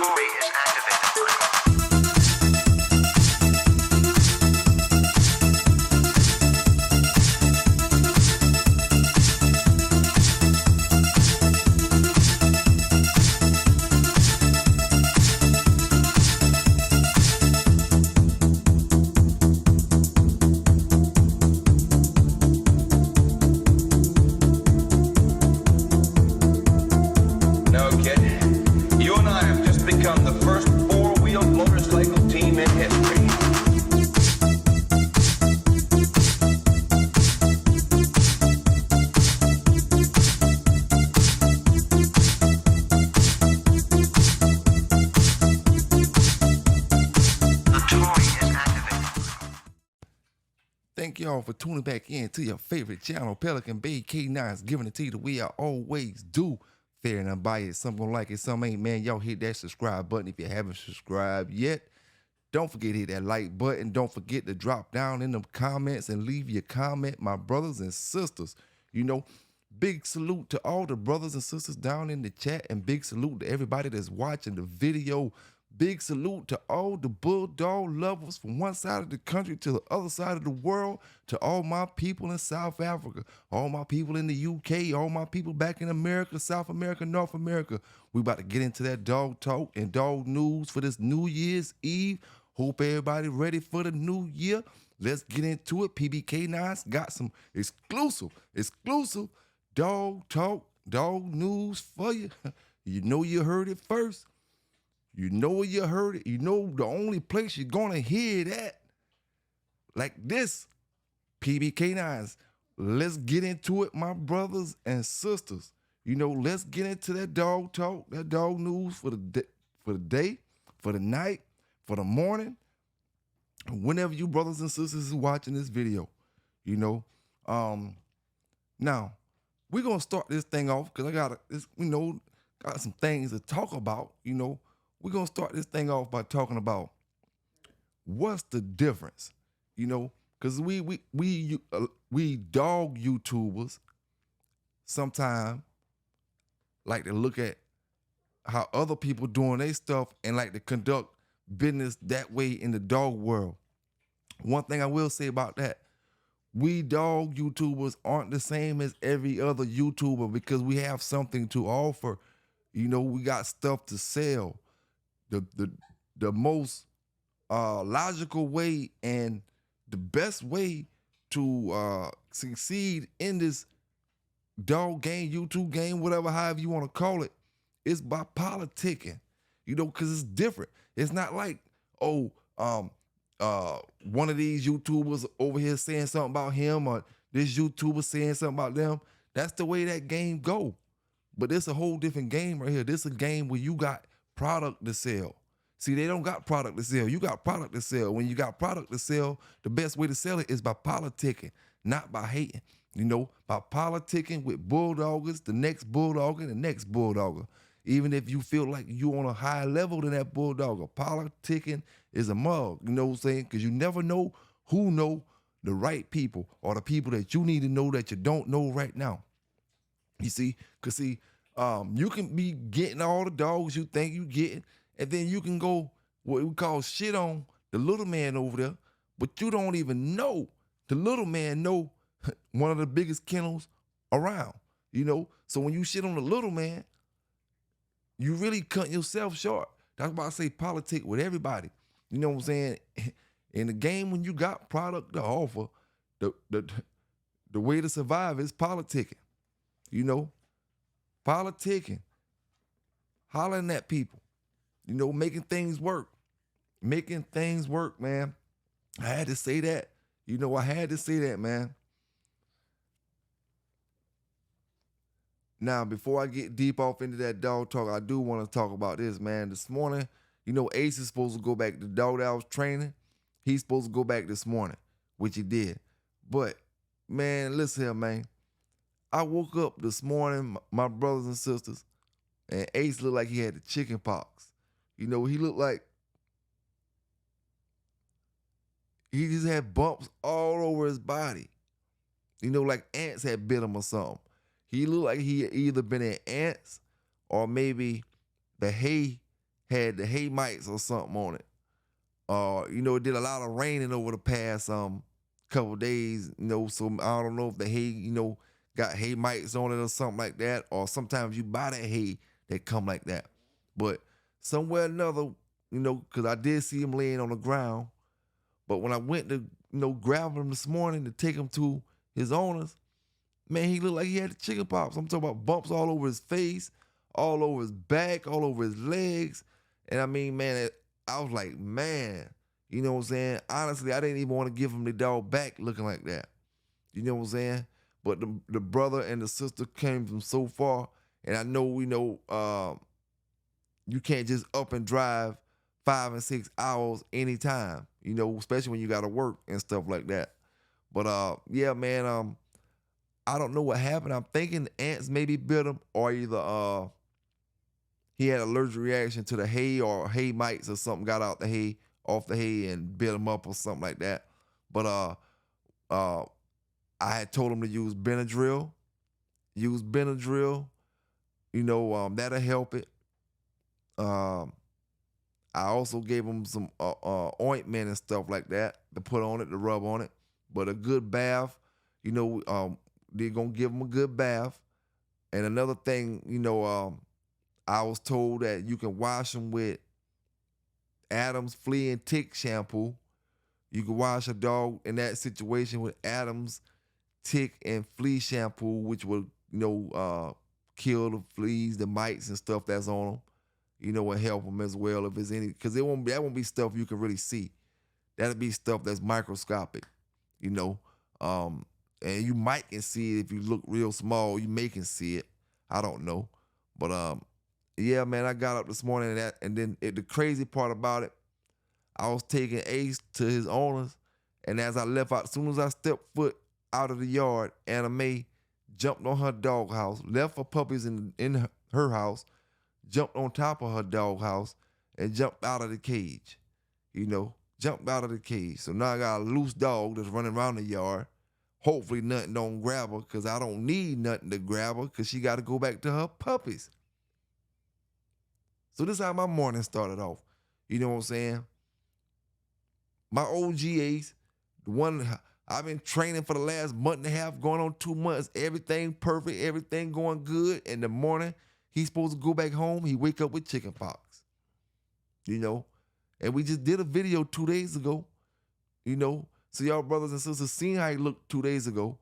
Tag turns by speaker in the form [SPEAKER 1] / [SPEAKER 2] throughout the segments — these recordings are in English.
[SPEAKER 1] toy is activated.
[SPEAKER 2] No, kid. You and I have just become the first four-wheel motorcycle team in history.
[SPEAKER 1] The toy is activated.
[SPEAKER 3] Thank y'all for tuning back in to your favorite channel, Pelican Bay Kennel, giving it to you the way I always do. Fair and unbiased. Some gonna like it, some ain't, man. Y'all hit that subscribe button if you haven't subscribed yet. Don't forget to hit that like button. Don't forget to drop down in the comments and leave your comment, my brothers and sisters. You know, big salute to all the brothers and sisters down in the chat, and big salute to everybody that's watching the video. Big salute to all the Bulldog lovers from one side of the country to the other side of the world, to all my people in South Africa, all my people in the UK, all my people back in America, South America, North America. We about to get into that dog talk and dog news for this New Year's Eve. Hope everybody ready for the new year. Let's get into it. PBK9's got some exclusive dog talk, dog news for you. You know you heard it first. You know you heard it. You know the only place you're gonna hear that like this. PBK9s. Let's get into it, my brothers and sisters. You know, let's get into that dog talk, that dog news for the day, for the night, for the morning, whenever you brothers and sisters is watching this video. You know, now we're gonna start this thing off because I got some things to talk about. You know, we're gonna start this thing off by talking about what's the difference. You know, because we dog YouTubers sometimes like to look at how other people doing their stuff and like to conduct business that way in the dog world. One thing I will say about that, we dog YouTubers aren't the same as every other YouTuber because we have something to offer. You know, we got stuff to sell. The most logical way and the best way to succeed in this dog game, YouTube game, whatever, however you want to call it, is by politicking. You know, because it's different. It's not like, one of these YouTubers over here saying something about him or this YouTuber saying something about them. That's the way that game go. But it's a whole different game right here. This is a game where you got product to sell. See, they don't got product to sell. You got product to sell. When you got product to sell, the best way to sell it is by politicking, not by hating. You know, by politicking with bulldoggers, the next bulldogger, the next bulldogger. Even if you feel like you on a higher level than that bulldogger, politicking is a mug. You know what I'm saying? Because you never know who know the right people or the people that you need to know that you don't know right now. You see? Because you can be getting all the dogs you think you getting, and then you can go what we call shit on the little man over there, but you don't even know the little man know one of the biggest kennels around, you know? So when you shit on the little man, you really cut yourself short. That's why I say politic with everybody. You know what I'm saying? In the game, when you got product to offer, the way to survive is politicking. You know? Politicking. Hollering at people. You know, making things work. Making things work, man. I had to say that. You know, I had to say that, man. Now, before I get deep off into that dog talk, I do want to talk about this, man. This morning, you know, Ace is supposed to go back. The dog that I was training, he's supposed to go back this morning, which he did. But, man, listen here, man. I woke up this morning, my brothers and sisters, and Ace looked like he had the chicken pox. You know, he looked like he just had bumps all over his body. You know, like ants had bit him or something. He looked like he had either been in ants or maybe the hay had the hay mites or something on it. It did a lot of raining over the past couple days, so I don't know if the hay, got hay mites on it or something like that, or sometimes you buy that hay that come like that. But somewhere or another, because I did see him laying on the ground, but when I went to, grab him this morning to take him to his owners, man, he looked like he had the chicken pox. I'm talking about bumps all over his face, all over his back, all over his legs. And I mean, man, I was like, man, you know what I'm saying? Honestly, I didn't even want to give him the dog back looking like that. You know what I'm saying? But the brother and the sister came from so far, and I know, you can't just up and drive 5 and 6 hours anytime, especially when you got to work and stuff like that. But yeah, man, I don't know what happened. I'm thinking the ants maybe bit him, or either he had an allergic reaction to the hay, or hay mites or something got out the hay, off the hay, and bit him up or something like that. But I had told him to use Benadryl. That'll help it. I also gave him some ointment and stuff like that to put on it, to rub on it. But a good bath, they're gonna give him a good bath. And another thing, I was told that you can wash him with Adam's flea and tick shampoo. You can wash a dog in that situation with Adam's tick and flea shampoo, which will, kill the fleas, the mites and stuff that's on them. And help them as well if there's any, because that won't be stuff you can really see. That'll be stuff that's microscopic, and you might can see it if you look real small. You may can see it. I don't know, but yeah, man, I got up this morning and then the crazy part about it, I was taking Ace to his owners, and as I left out, as soon as I stepped foot out of the yard, Anna Mae jumped on her dog house, left her puppies in her house, jumped on top of her dog house, and jumped out of the cage. Jumped out of the cage. So now I got a loose dog that's running around the yard. Hopefully nothing don't grab her, because I don't need nothing to grab her, because she got to go back to her puppies. So this is how my morning started off. You know what I'm saying? My OG Ace, the one I've been training for the last month and a half, going on 2 months, everything perfect, everything going good. In the morning, he's supposed to go back home. He wake up with chicken pox. And we just did a video 2 days ago. So y'all brothers and sisters seen how he looked 2 days ago.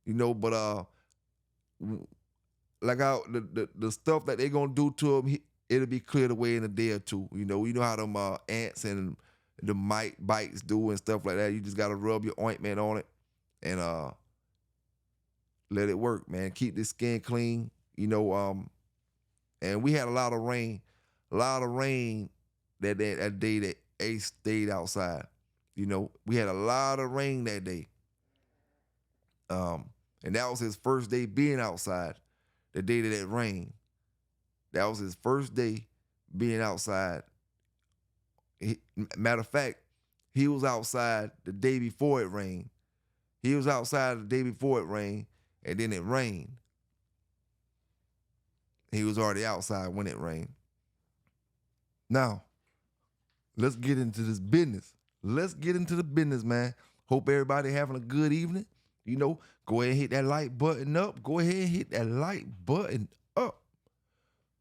[SPEAKER 3] But like how the stuff that they gonna do to him, it'll be cleared away in a day or two. You know how them ants and the mite bites do and stuff like that. You just gotta rub your ointment on it and let it work, man. Keep the skin clean. And we had a lot of rain that day that Ace stayed outside. We had a lot of rain that day. And that was his first day being outside, the day that it rained. That was his first day being outside. Matter of fact, he was outside the day before it rained. He was outside the day before it rained, and then it rained. He was already outside when it rained. Now, let's get into this business. Let's get into the business, man. Hope everybody having a good evening. Go ahead and hit that like button up. Go ahead and hit that like button up.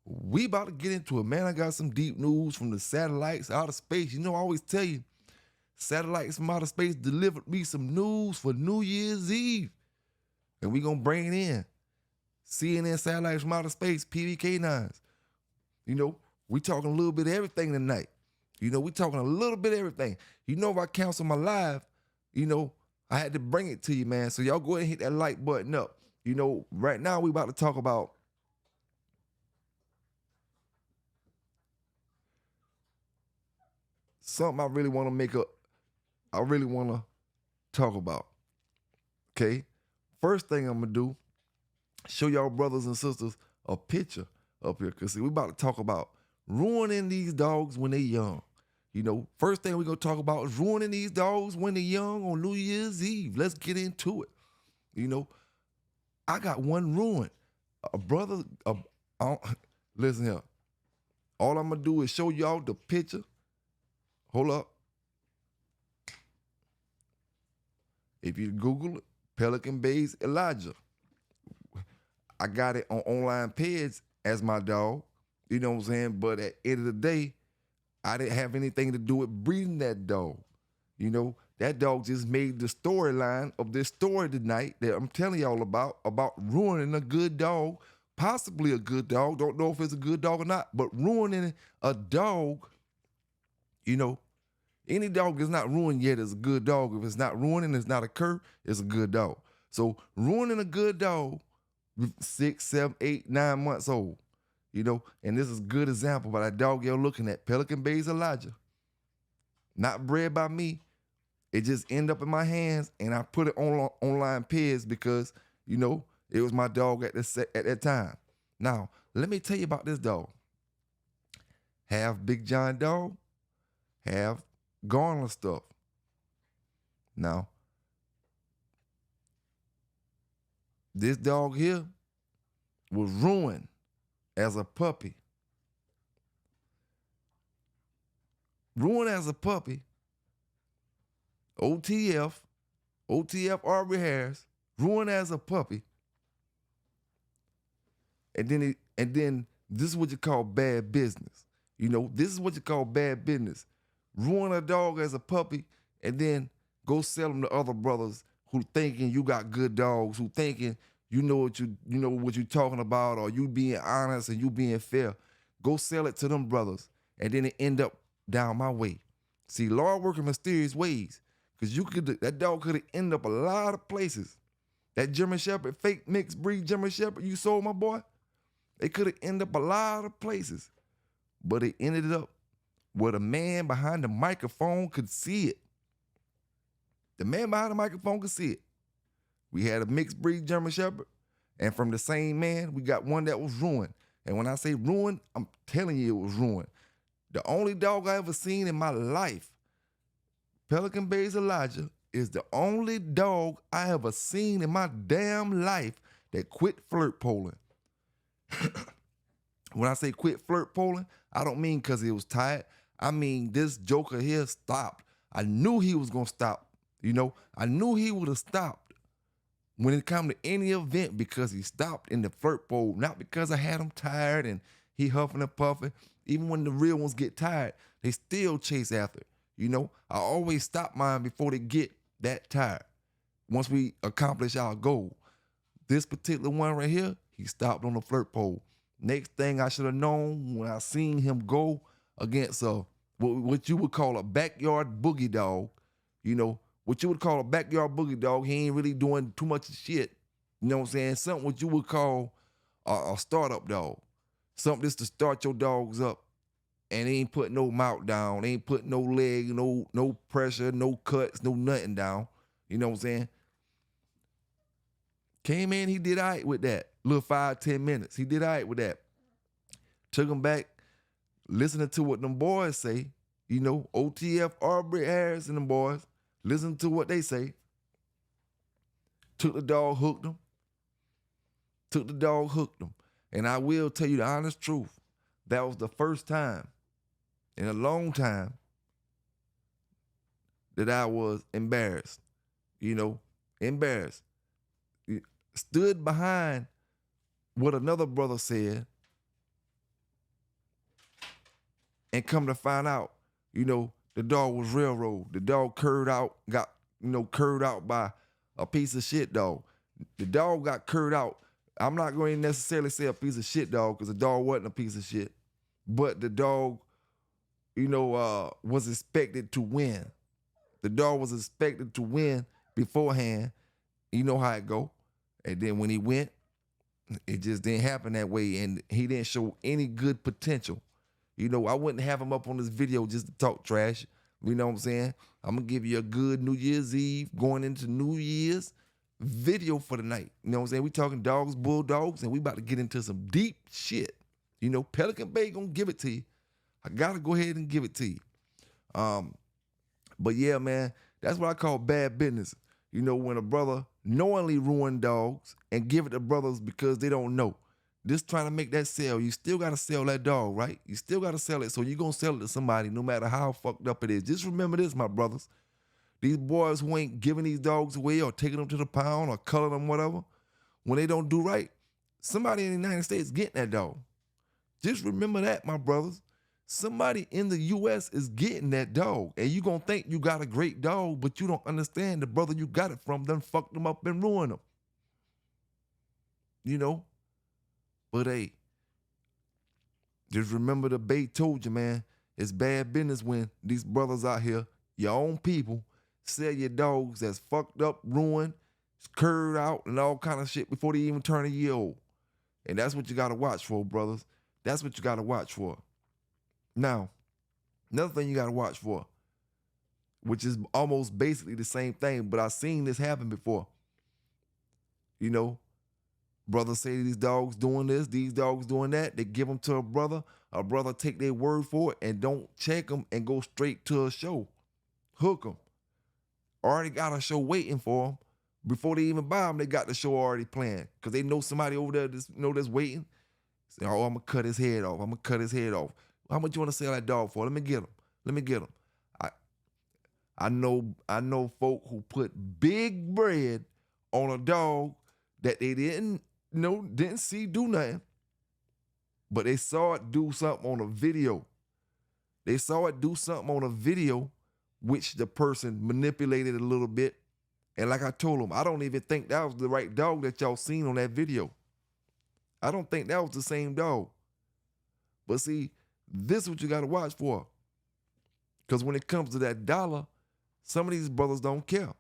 [SPEAKER 3] We about to get into it, man. I got some deep news from the satellites out of space. I always tell you, satellites from outer space delivered me some news for New Year's Eve. And we gonna bring it in. CNN satellites from outer space, PBK9s. We talking a little bit of everything tonight. We talking a little bit of everything. If I cancel my live, I had to bring it to you, man. So y'all go ahead and hit that like button up. Right now we about to talk about something I really want to talk about. Okay? First thing I'm going to do, show y'all brothers and sisters a picture up here. Because, see, we about to talk about ruining these dogs when they young. First thing we're going to talk about is ruining these dogs when they're young on New Year's Eve. Let's get into it. I got one ruined. A brother, listen here. All I'm gonna do is show y'all the picture. Hold up. If you Google it, Pelican Bay's Elijah. I got it on online peds as my dog. You know what I'm saying? But at the end of the day, I didn't have anything to do with breeding that dog. You know, that dog just made the storyline of this story tonight that I'm telling y'all about ruining a good dog, possibly a good dog. Don't know if it's a good dog or not, but ruining a dog, you know, any dog that's not ruined yet is a good dog. If it's not ruining, it's not a cur, it's a good dog. So ruining a good dog, 6, 7, 8, 9 months old, you know, and this is a good example by that dog you're looking at, Pelican Bay's Elijah. Not bred by me. It just ended up in my hands, and I put it on online peds because, you know, it was my dog at that time. Now, let me tell you about this dog. Half Big John dog, half Garner stuff. Now, this dog here was ruined as a puppy. Ruined as a puppy. OTF Aubrey Harris, ruined as a puppy. And then this is what you call bad business. You know, this is what you call bad business. Ruin a dog as a puppy and then go sell them to other brothers who thinking you got good dogs, who thinking you know what you're talking about, or you being honest and you being fair. Go sell it to them brothers, and then it end up down my way. See, Lord working mysterious ways. Because that dog could have ended up a lot of places. That German Shepherd, fake mixed breed German Shepherd you sold, my boy, they could have ended up a lot of places. But it ended up where the man behind the microphone could see it. The man behind the microphone could see it. We had a mixed breed German Shepherd, and from the same man, we got one that was ruined. And when I say ruined, I'm telling you it was ruined. The only dog I ever seen in my life, Pelican Bay's Elijah, is the only dog I ever seen in my damn life that quit flirt polling. When I say quit flirt polling, I don't mean because he was tired. I mean this joker here stopped. I knew he was going to stop. You know, I knew he would have stopped when it come to any event because he stopped in the flirt poll, not because I had him tired and he huffing and puffing. Even when the real ones get tired, they still chase after it. You know, I always stop mine before they get that tired. Once we accomplish our goal. This particular one right here, he stopped on the flirt pole. Next thing I should have known when I seen him go against what you would call a backyard boogie dog. You know, what you would call a backyard boogie dog, he ain't really doing too much shit. You know what I'm saying? Something what you would call a startup dog. Something just to start your dogs up. And they ain't putting no mouth down. They ain't putting no leg, no pressure, no cuts, no nothing down. You know what I'm saying? Came in, he did all right with that. Little 5-10 minutes. He did all right with that. Took him back, listening to what them boys say. You know, OTF, Aubrey Harris and them boys. Listen to what they say. Took the dog, hooked him. And I will tell you the honest truth. That was the first time in a long time that I was embarrassed, you know, embarrassed. Stood behind what another brother said and come to find out, you know, the dog was railroad. The dog got curved out by a piece of shit dog. The dog got curved out. I'm not going to necessarily say a piece of shit dog because the dog wasn't a piece of shit. But the dog, you know, was expected to win. The dog was expected to win beforehand. You know how it go. And then when he went, it just didn't happen that way. And he didn't show any good potential. You know, I wouldn't have him up on this video just to talk trash. You know what I'm saying? I'm going to give you a good New Year's Eve going into New Year's video for the night. You know what I'm saying? We talking dogs, bulldogs, and we about to get into some deep shit. You know, Pelican Bay gonna give it to you. I gotta go ahead and give it to you. But yeah, man, that's what I call bad business. You know, when a brother knowingly ruin dogs and give it to brothers because they don't know. just trying to make that sale. You still got to sell that dog, right? You still got to sell it. So you're going to sell it to somebody no matter how fucked up it is. Just remember this, my brothers. These boys who ain't giving these dogs away or taking them to the pound or culling them, whatever, when they don't do right, somebody in the United States getting that dog. Just remember that, my brothers. Somebody in the U.S. is getting that dog. And you going to think you got a great dog, but you don't understand the brother you got it from done fucked them up and ruined them. You know? But hey, just remember the bait told you, man. It's bad business when these brothers out here, your own people, sell your dogs that's fucked up, ruined, curved out, and all kind of shit before they even turn a year old. And that's what you got to watch for, brothers. That's what you got to watch for. Now, another thing you got to watch for, which is almost basically the same thing, but I've seen this happen before. You know, brothers say these dogs doing this, these dogs doing that. They give them to a brother take their word for it and don't check them and go straight to a show. Hook them. Already got a show waiting for them. Before they even buy them, they got the show already planned because they know somebody over there that's waiting. Say, oh, I'm going to cut his head off. I'm going to cut his head off. How much you want to sell that dog for? Let me get him. I know folk who put big bread on a dog that they didn't see do nothing, but they saw it do something on a video. They saw it do something on a video, which the person manipulated a little bit. And like I told them, I don't even think that was the right dog that y'all seen on that video. I don't think that was the same dog. But see, this is what you got to watch for. Because when it comes to that dollar, some of these brothers don't care.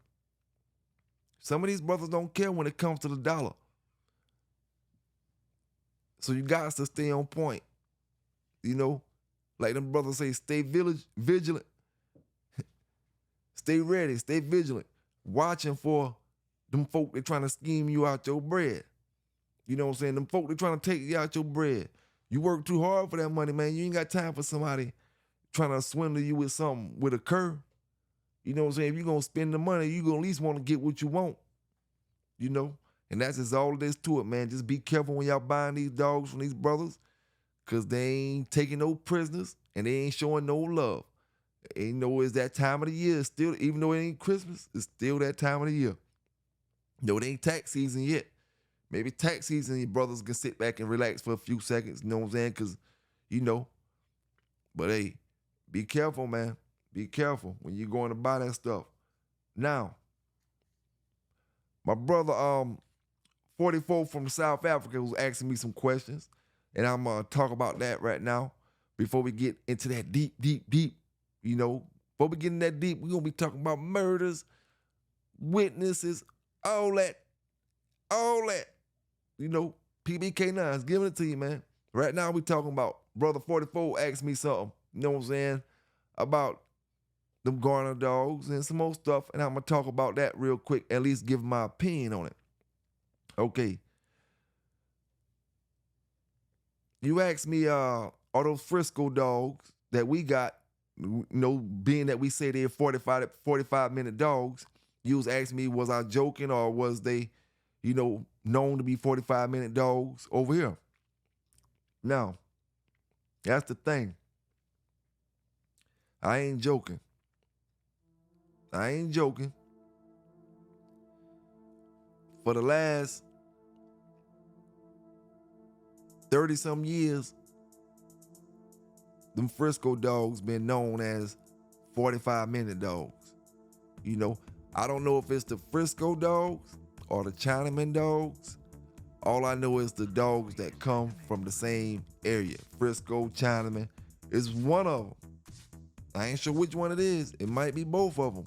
[SPEAKER 3] Some of these brothers don't care when it comes to the dollar. So you guys to stay on point. You know, like them brothers say, stay vigilant. Stay ready, stay vigilant. Watching for them folk that trying to scheme you out your bread. You know what I'm saying? Them folk that trying to take you out your bread. You work too hard for that money, man. You ain't got time for somebody trying to swindle you with something, with a curve. You know what I'm saying? If you're going to spend the money, you're going to at least want to get what you want. You know? And that's just all it is to it, man. Just be careful when y'all buying these dogs from these brothers because they ain't taking no prisoners and they ain't showing no love. They know it's that time of the year still, even though it ain't Christmas, it's still that time of the year. No, it ain't tax season yet. Maybe tax season, your brothers can sit back and relax for a few seconds, you know what I'm saying? Because, you know. But hey, be careful, man. Be careful when you're going to buy that stuff. Now, my brother 44 from South Africa was asking me some questions, and I'm going to talk about that right now before we get into that deep. You know, before we get in that deep, we're going to be talking about murders, witnesses, all that. You know, PBK9's giving it to you, man. Right now we talking about Brother 44 asked me something, you know what I'm saying, about them Garner dogs and some more stuff, and I'm going to talk about that real quick, at least give my opinion on it. Okay. You asked me, are those Frisco dogs that we got, you know, being that we say they're 45-minute dogs, you was asking me, was I joking or was they, you know, known to be 45-minute dogs over here? Now, that's the thing. I ain't joking. For the last 30-some years, them Frisco dogs been known as 45-minute dogs. You know, I don't know if it's the Frisco dogs or the Chinaman dogs. All I know is the dogs that come from the same area. Frisco, Chinaman is one of them. I ain't sure which one it is. It might be both of them.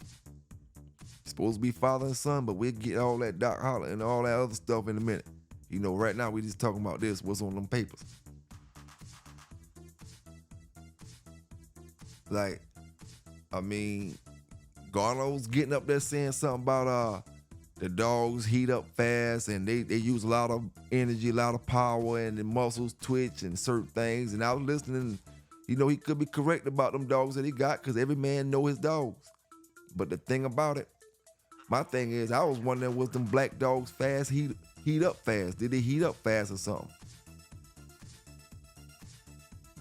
[SPEAKER 3] Supposed to be father and son, but we'll get all that Doc Holler and all that other stuff in a minute. You know, right now we just talking about this, what's on them papers. Like, I mean, Garlo's getting up there saying something about the dogs heat up fast and they use a lot of energy, a lot of power, and the muscles twitch and certain things. And I was listening, you know, he could be correct about them dogs that he got because every man know his dogs. But the thing about it, my thing is, I was wondering, was them black dogs fast heat up fast? Did they heat up fast or something?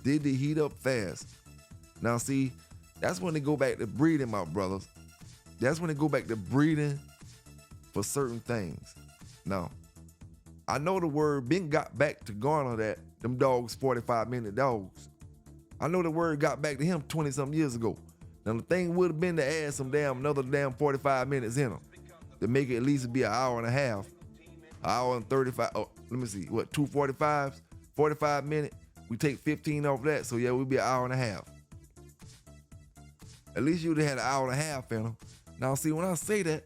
[SPEAKER 3] They heat up fast. Now see, that's when they go back to breeding, my brothers. That's when they go back to breeding for certain things. Now, I know the word been got back to Garner that them dogs 45-minute dogs. I know the word got back to him 20-something years ago. Now the thing would have been to add some another 45 minutes in them to make it at least be an hour and a half, an hour and 35. Oh, let me see, what, 2:45s, 45 minutes. We take 15 off that, so yeah, we'd be an hour and a half. At least you'd have had an hour and a half in them. Now see, when I say that,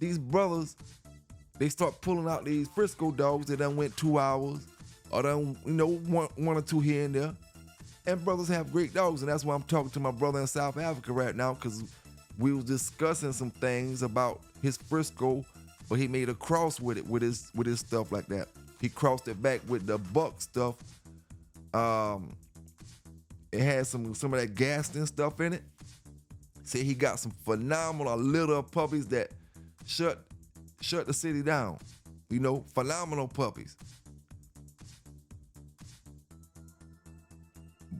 [SPEAKER 3] these brothers, they start pulling out these Frisco dogs that done went 2 hours, or done, one or two here and there. And brothers have great dogs, and that's why I'm talking to my brother in South Africa right now, because we was discussing some things about his Frisco, but he made a cross with it, with his stuff like that. He crossed it back with the buck stuff. It had some of that Gaston stuff in it. Say he got some phenomenal litter of puppies that shut the city down. Phenomenal puppies.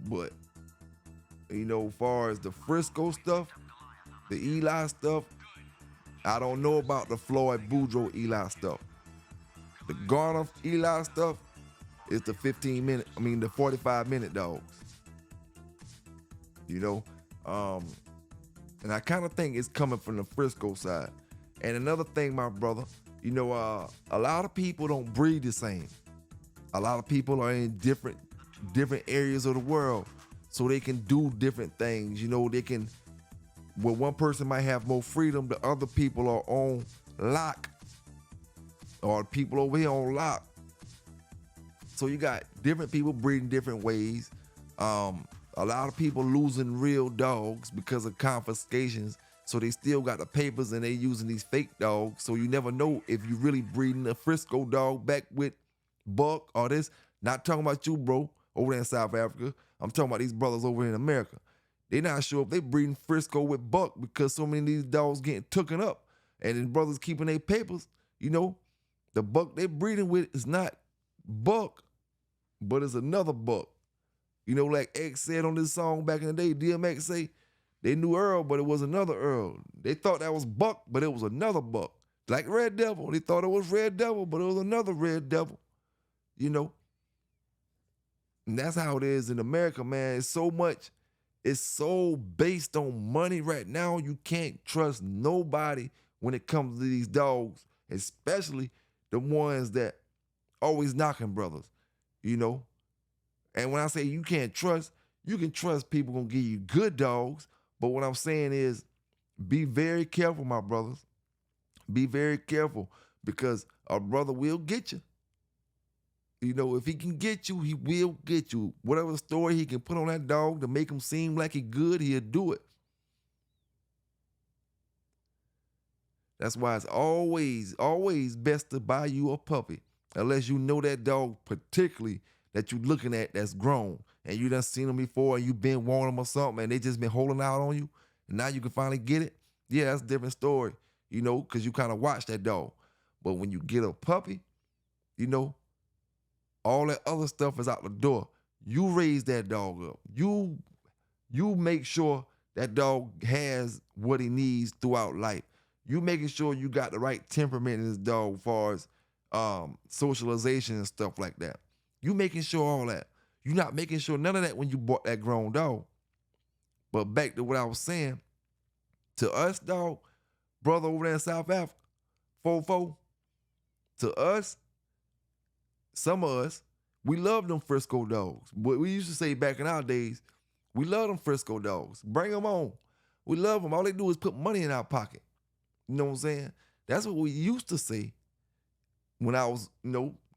[SPEAKER 3] But, as far as the Frisco stuff, the Eli stuff, I don't know about the Floyd Boudreaux Eli stuff. The Garner Eli stuff is the 45-minute dogs. And I kind of think it's coming from the Frisco side. And another thing, my brother, a lot of people don't breed the same. A lot of people are in different areas of the world, so they can do different things. They can, where one person might have more freedom, the other people are on lock, or people over here on lock. So you got different people breeding different ways. A lot of people losing real dogs because of confiscations, so they still got the papers and they using these fake dogs. So you never know if you really breeding a Frisco dog back with buck or this. Not talking about you, bro, over there in South Africa. I'm talking about these brothers over in America. They not sure if they breeding Frisco with buck because so many of these dogs getting tooken up, and then brothers keeping their papers. The buck they breeding with is not buck, but it's another buck. Like X said on this song back in the day, DMX say, they knew Earl, but it was another Earl. They thought that was Buck, but it was another Buck. Like Red Devil, they thought it was Red Devil, but it was another Red Devil. And that's how it is in America, man. It's so based on money right now, you can't trust nobody when it comes to these dogs, especially the ones that always knocking brothers, And when I say you can't trust, you can trust people gonna give you good dogs. But what I'm saying is, be very careful, my brothers. Be very careful, because a brother will get you. If he can get you, he will get you. Whatever story he can put on that dog to make him seem like he good, he'll do it. That's why it's always, always best to buy you a puppy, unless you know that dog particularly that you're looking at that's grown, and you done seen them before and you been wanting them or something, and they just been holding out on you, and now you can finally get it. Yeah, that's a different story, because you kind of watch that dog. But when you get a puppy, all that other stuff is out the door. You raise that dog up. You make sure that dog has what he needs throughout life. You making sure you got the right temperament in this dog as far as socialization and stuff like that. You making sure all that. You're not making sure none of that when you bought that grown dog. But back to what I was saying, to us, dog, brother over there in South Africa, 4-4, to us, some of us, we love them Frisco dogs. But we used to say back in our days, we love them Frisco dogs. Bring them on. We love them. All they do is put money in our pocket. You know what I'm saying? That's what we used to say when I was,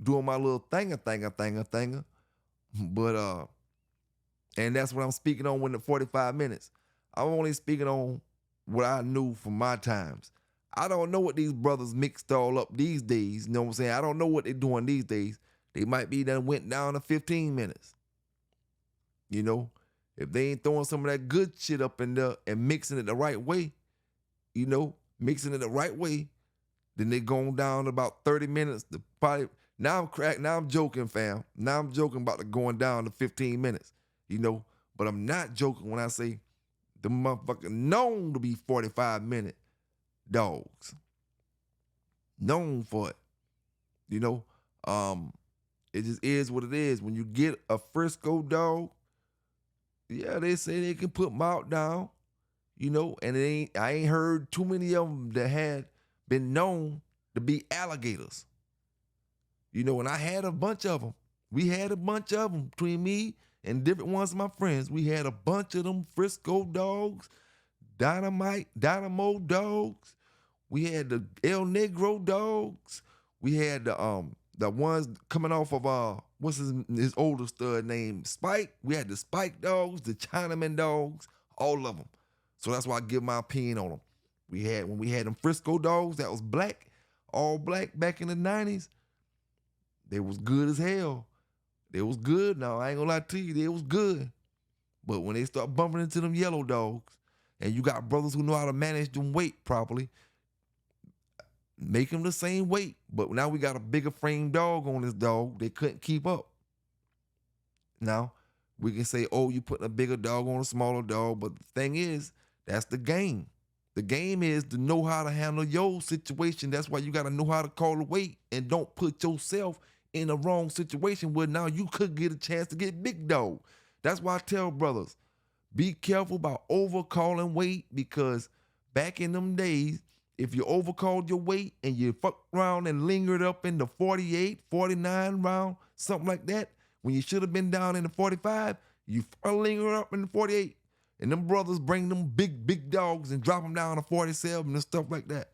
[SPEAKER 3] doing my little thinger. But, and that's what I'm speaking on when the 45 minutes. I'm only speaking on what I knew from my times. I don't know what these brothers mixed all up these days. You know what I'm saying? I don't know what they're doing these days. They might be done went down to 15 minutes. If they ain't throwing some of that good shit up in there and mixing it the right way, then they going down to about 30 minutes. Now I'm joking, fam. Now I'm joking about the going down to 15 minutes. you know. But I'm not joking when I say the motherfucker known to be 45-minute dogs. Known for it, you know. It just is what it is. When you get a Frisco dog, yeah, they say they can put mouth down, you know, and I ain't heard too many of them that had been known to be alligators. You know, and I had a bunch of them. We had a bunch of them between me and different ones of my friends. We had a bunch of them Frisco dogs, Dynamo dogs. We had the El Negro dogs. We had the ones coming off of what's his older stud name, Spike. We had the Spike dogs, the Chinaman dogs, all of them. So that's why I give my opinion on them. When we had them Frisco dogs that was black, all black back in the 90s, they was good as hell. They was good. Now I ain't gonna lie to you, they was good. But when they start bumping into them yellow dogs, and you got brothers who know how to manage them weight properly, make them the same weight. But now we got a bigger frame dog on this dog. They couldn't keep up. Now, we can say, oh, you putting a bigger dog on a smaller dog. But the thing is, that's the game. The game is to know how to handle your situation. That's why you got to know how to call the weight and don't put yourself in the wrong situation where now you could get a chance to get big dog. That's why I tell brothers, be careful about overcalling weight, because back in them days, if you overcalled your weight and you fucked around and lingered up in the 48, 49 round, something like that, when you should have been down in the 45, you linger up in the 48. And them brothers bring them big dogs and drop them down to 47 and stuff like that.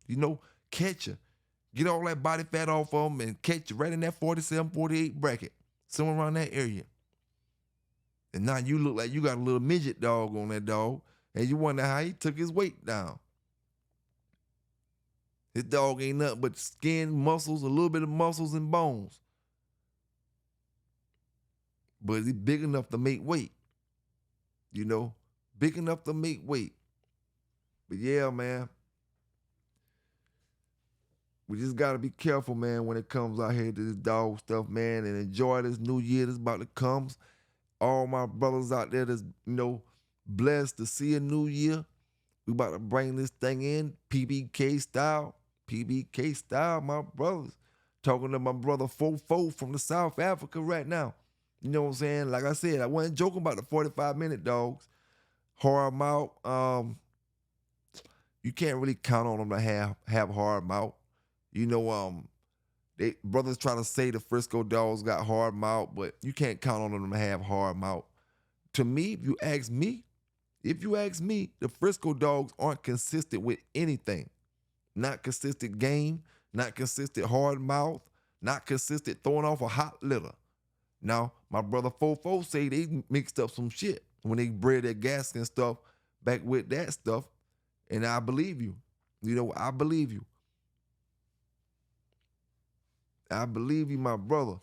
[SPEAKER 3] You know, catch you. Get all that body fat off of them and catch you right in that 47, 48 bracket, somewhere around that area. And now you look like you got a little midget dog on that dog, and you wonder how he took his weight down. His dog ain't nothing but skin, muscles, a little bit of muscles and bones. But he's big enough to make weight. You know, big enough to make weight. But yeah, man, we just got to be careful, man, when it comes out here to this dog stuff, man, and enjoy this new year that's about to come. All my brothers out there that's, you know, blessed to see a new year. We about to bring this thing in, PBK style. PBK style, my brothers. Talking to my brother Fofo from the South Africa right now. You know what I'm saying? Like I said, I wasn't joking about the 45-minute dogs. Hard mouth. You can't really count on them to have hard mouth. You know, they brothers try to say the Frisco dogs got hard mouth, but you can't count on them to have hard mouth. To me, if you ask me, the Frisco dogs aren't consistent with anything. Not consistent game, not consistent hard mouth, not consistent throwing off a hot litter. Now, my brother Fofo say they mixed up some shit when they bred their gas and stuff back with that stuff, and I believe you. You know, I believe you. I believe you, my brother.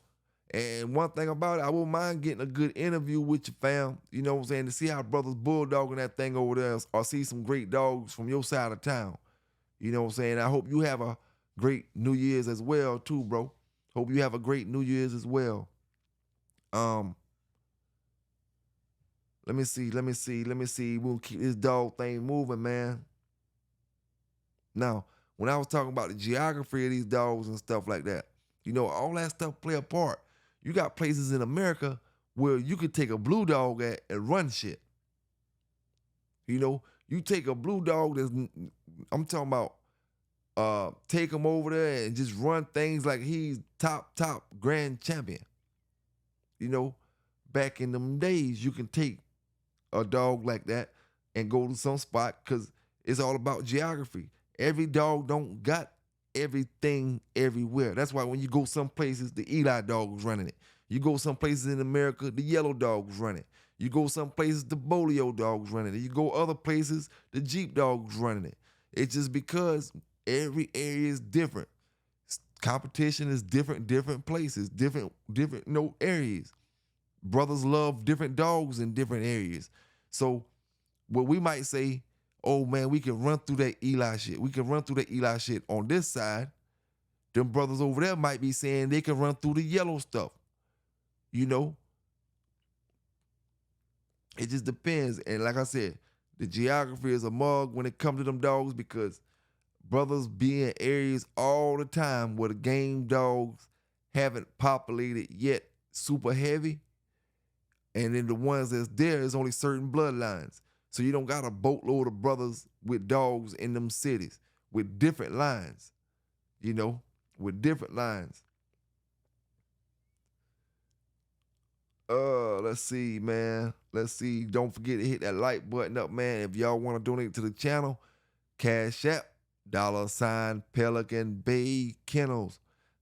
[SPEAKER 3] And one thing about it, I wouldn't mind getting a good interview with you, fam. You know what I'm saying? To see how brothers bulldogging that thing over there, or see some great dogs from your side of town. You know what I'm saying? I hope you have a great New Year's as well, too, bro. Hope you have a great New Year's as well. Let me see. We'll keep this dog thing moving, man. Now, when I was talking about the geography of these dogs and stuff like that, you know, all that stuff play a part. You got places in America where you could take a blue dog at and run shit. You know, you take a blue dog I'm talking about, take him over there and just run things like he's top grand champion. You know, back in them days, you can take a dog like that and go to some spot, because it's all about geography. Every dog don't got everything everywhere. That's why when you go some places, the Eli dog was running it. You go some places in America, the yellow dog was running it. You go some places, the Bolio dog was running it. You go other places, the Jeep dog was running it. It's just because every area is different. Competition is different places, different areas. Brothers love different dogs in different areas. So what we might say, oh man, we can run through that Eli shit. We can run through that Eli shit on this side. Them brothers over there might be saying they can run through the yellow stuff. You know? It just depends. And like I said, the geography is a mug when it comes to them dogs because brothers be in areas all the time where the game dogs haven't populated yet super heavy. And then the ones that's there is only certain bloodlines. So you don't got a boatload of brothers with dogs in them cities with different lines, with different lines. Let's see, man. Let's see. Don't forget to hit that like button up, man. If y'all want to donate to the channel, Cash App, $ Pelican Bay Kennels,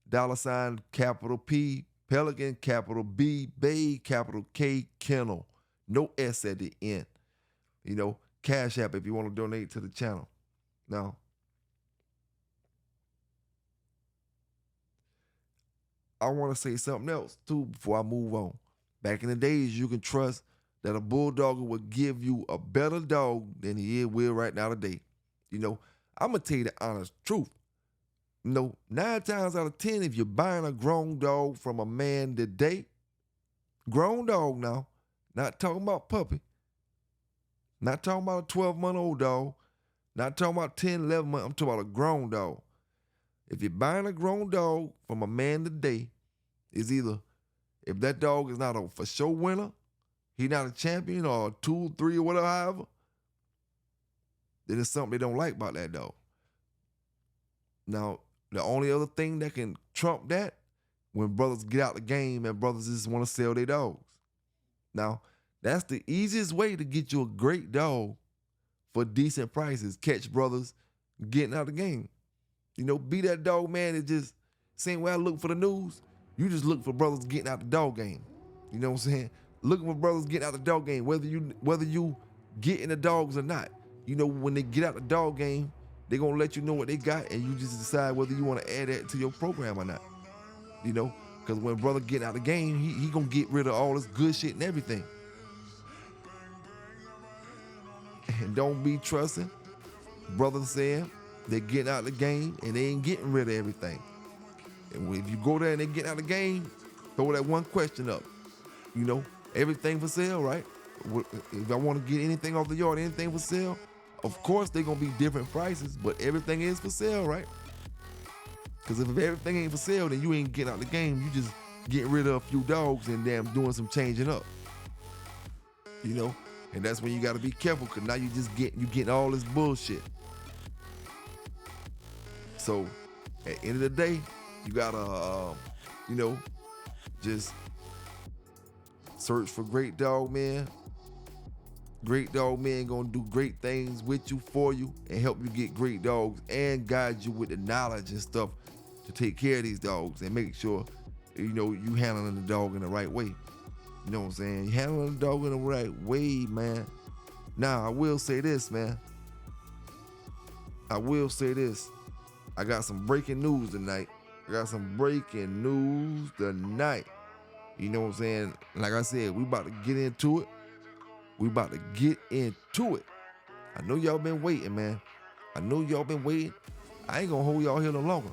[SPEAKER 3] $capital P, Pelican, capital B, Bay, capital K, Kennel. No S at the end. Cash App if you want to donate to the channel. Now, I want to say something else too before I move on. Back in the days, you can trust that a bulldog will give you a better dog than he will right now today. I'm gonna tell you the honest truth. 9 times out of 10, if you're buying a grown dog from a man today, grown dog now, not talking about puppy, not talking about a 12-month-old dog, not talking about 10, 11 months, I'm talking about a grown dog. If you're buying a grown dog from a man today, it's either if that dog is not a for sure winner, he not a champion or 2, 3 or whatever, however, then it's something they don't like about that dog. Now, the only other thing that can trump that, when brothers get out the game and brothers just want to sell their dogs. Now, that's the easiest way to get you a great dog for decent prices. Catch brothers getting out the game. Be that dog, man, that just, same way I look for the news, you just look for brothers getting out the dog game. You know what I'm saying? Looking for brothers getting out the dog game, whether you getting the dogs or not. When they get out the dog game, they're going to let you know what they got, and you just decide whether you want to add that to your program or not. Because when brother get out the game, he going to get rid of all this good shit and everything. And don't be trusting brothers saying they're getting out the game and they ain't getting rid of everything. And if you go there and they get out the game, throw that one question up. Everything for sale, right? If I want to get anything off the yard, anything for sale, of course they're going to be different prices, but everything is for sale, right? Because if everything ain't for sale, then you ain't getting out the game. You just getting rid of a few dogs and damn doing some changing up. And that's when you got to be careful, because now you getting all this bullshit. So at the end of the day, you gotta, just search for great dog man. Great dog man gonna do great things with you, for you, and help you get great dogs and guide you with the knowledge and stuff to take care of these dogs and make sure, you handling the dog in the right way. You know what I'm saying? You handling the dog in the right way, man. Now, I will say this, man. I got some breaking news tonight. You know what I'm saying? Like I said, we about to get into it. I know y'all been waiting, man. I ain't gonna hold y'all here no longer.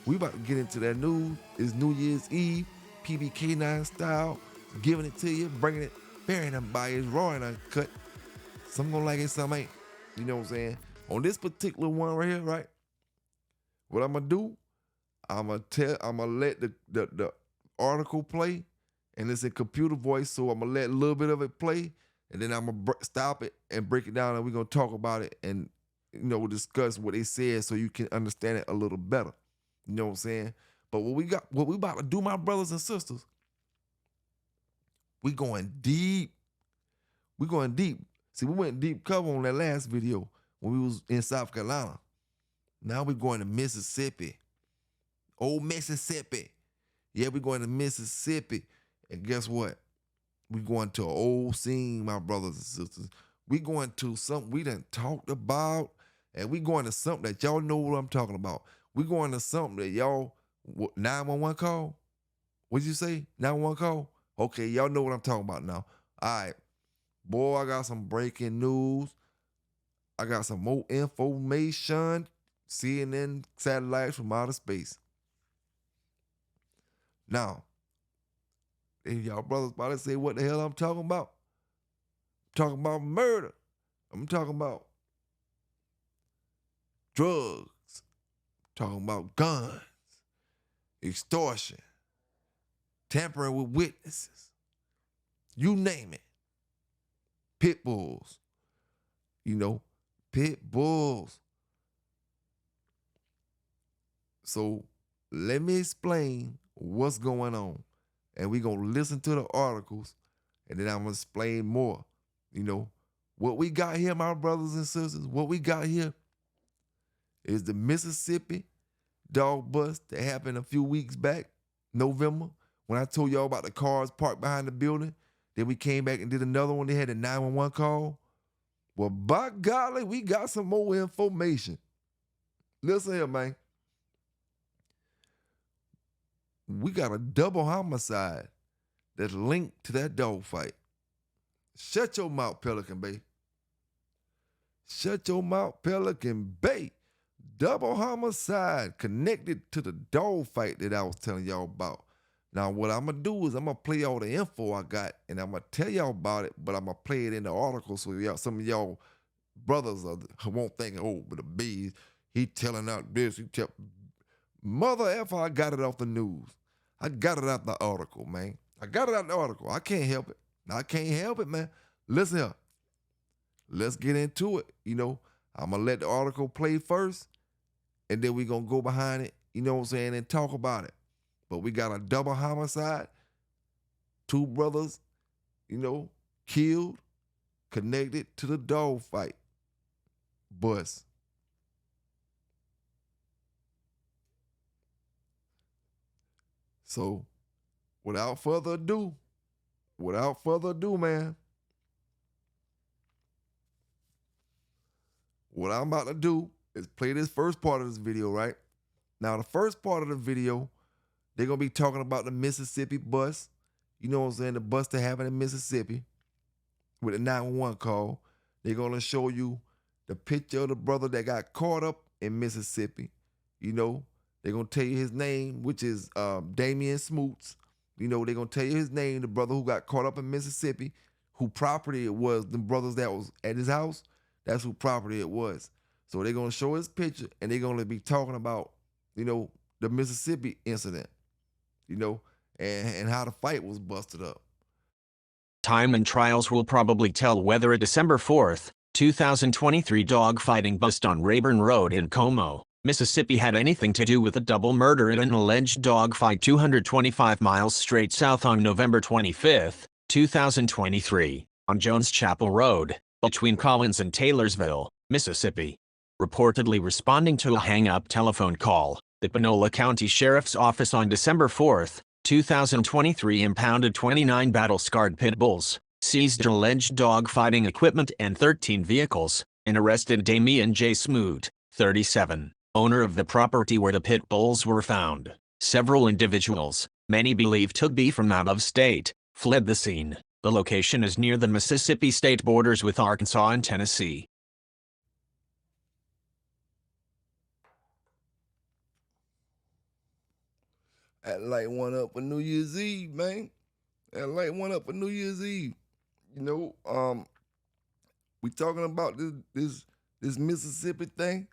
[SPEAKER 3] We about to get into that news. It's New Year's Eve, PBK9 style, giving it to you, bringing it, bearing them by his raw and uncut. Some gonna like it, some ain't. You know what I'm saying? On this particular one right here, right? What I'm gonna do, I'm gonna let the article play, and it's in computer voice, so I'm gonna let a little bit of it play, and then I'm gonna stop it and break it down, and we're gonna talk about it and discuss what they said so you can understand it a little better. You know what I'm saying? But what we about to do, my brothers and sisters, we going deep. See, we went deep cover on that last video when we was in South Carolina. Now we're going to Mississippi. Old Mississippi. Yeah, we're going to Mississippi. And guess what? We're going to an old scene, my brothers and sisters. We're going to something we done talked about, and we're going to something that y'all know what I'm talking about. We're going to something that y'all, 911 call? What'd you say? 911 call? Okay, y'all know what I'm talking about now. All right. Boy, I got some breaking news. I got some more information. CNN satellites from outer space. Now, if y'all brothers about to say what the hell I'm talking about, talking about murder. I'm talking about drugs. Talking about guns, extortion, tampering with witnesses. You name it. Pit bulls. Pit bulls. So let me explain what's going on. And we're going to listen to the articles, and then I'm going to explain more. What we got here, my brothers and sisters, what we got here is the Mississippi dog bust that happened a few weeks back, November, when I told y'all about the cars parked behind the building. Then we came back and did another one. They had a 911 call. Well, by golly, we got some more information. Listen here, man. We got a double homicide that's linked to that dog fight. Shut your mouth, Pelican Bay. Shut your mouth, Pelican Bay. Double homicide connected to the dog fight that I was telling y'all about. Now, what I'm going to do is I'm going to play all the info I got, and I'm going to tell y'all about it, but I'm going to play it in the article so some of y'all brothers won't think, oh, but the bees, he telling out this. Mother effer, I got it off the news. I got it out the article, man. I got it out the article. I can't help it. I can't help it, man. Listen here. Let's get into it. I'm going to let the article play first, and then we're going to go behind it, and talk about it. But we got a double homicide, 2 brothers, killed, connected to the dog fight. Bust. So, without further ado, man, what I'm about to do is play this first part of this video, right? Now, the first part of the video, they're going to be talking about the Mississippi bus. The bus that happened in Mississippi with a 911 call. They're going to show you the picture of the brother that got caught up in Mississippi. They're going to tell you his name, which is Damian Smoots. They're going to tell you his name, the brother who got caught up in Mississippi, who property it was, the brothers that was at his house, that's who property it was. So they're going to show his picture, and they're going to be talking about, the Mississippi incident, and how the fight was busted up.
[SPEAKER 4] Time and trials will probably tell whether a December 4th, 2023 dogfighting bust on Rayburn Road in Como, Mississippi had anything to do with a double murder in an alleged dogfight 225 miles straight south on November 25, 2023, on Jones Chapel Road, between Collins and Taylorsville, Mississippi. Reportedly responding to a hang-up telephone call, the Panola County Sheriff's Office on December 4, 2023 impounded 29 battle-scarred pit bulls, seized alleged dog-fighting equipment and 13 vehicles, and arrested Damian J. Smoot, 37, owner of the property where the pit bulls were found. Several individuals, many believed to be from out of state, fled the scene. The location is near the Mississippi state borders with Arkansas and Tennessee.
[SPEAKER 3] That light one up for New Year's Eve, man. That light one up for New Year's Eve. We talking about this Mississippi thing.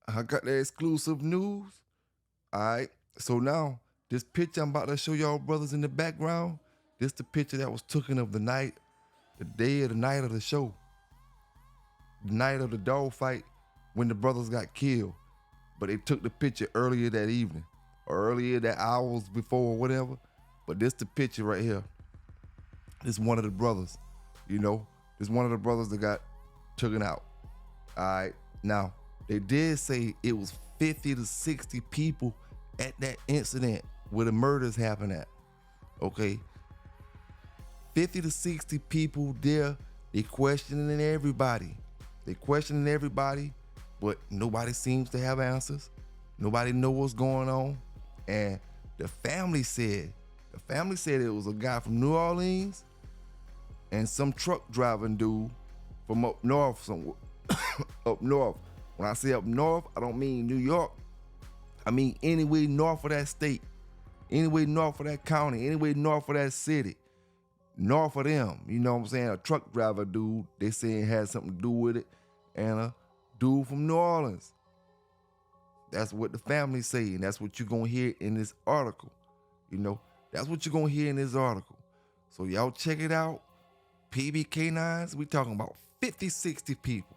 [SPEAKER 3] I got the exclusive news. All right. So now, this picture I'm about to show y'all brothers in the background, this the picture that was taken of the night, the day of the night of the show. The night of the dog fight when the brothers got killed. But they took the picture earlier that evening, or earlier that hours before or whatever. But this the picture right here. This one of the brothers, this one of the brothers that got taken out. All right. Now, they did say it was 50 to 60 people at that incident where the murders happened at. Okay. 50 to 60 people there. They questioning everybody. But nobody seems to have answers. Nobody know what's going on. And the family said it was a guy from New Orleans and some truck driving dude from up north somewhere. Up north. When I say up north, I don't mean New York. I mean anywhere north of that state, anywhere north of that county, anywhere north of that city. north of them, you know what I'm saying? A truck driver dude, they saying had something to do with it, and a dude from New Orleans. That's what the family saying. That's what you're gonna hear in this article. You know, that's what you're gonna hear in this article. So y'all check it out. PB canines, we talking about 50, 60 people.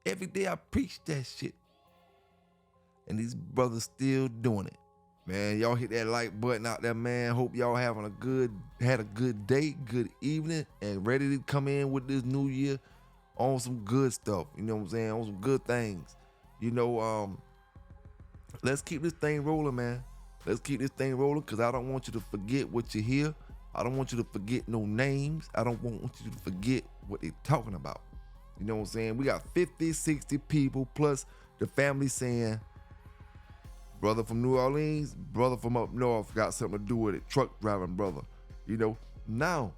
[SPEAKER 3] Every day I preach that shit. And these brothers still doing it. Man, y'all hit that like button out there, man. Hope y'all had a good day, good evening, and ready to come in with this new year on some good stuff. You know what I'm saying? On some good things. You know, let's keep this thing rolling, man. Let's keep this thing rolling, because I don't want you to forget what you hear. I don't want you to forget no names. I don't want you to forget what they're talking about. You know what I'm saying? We got 50, 60 people plus the family saying, brother from New Orleans, brother from up north got something to do with it. Truck driving brother. You know, now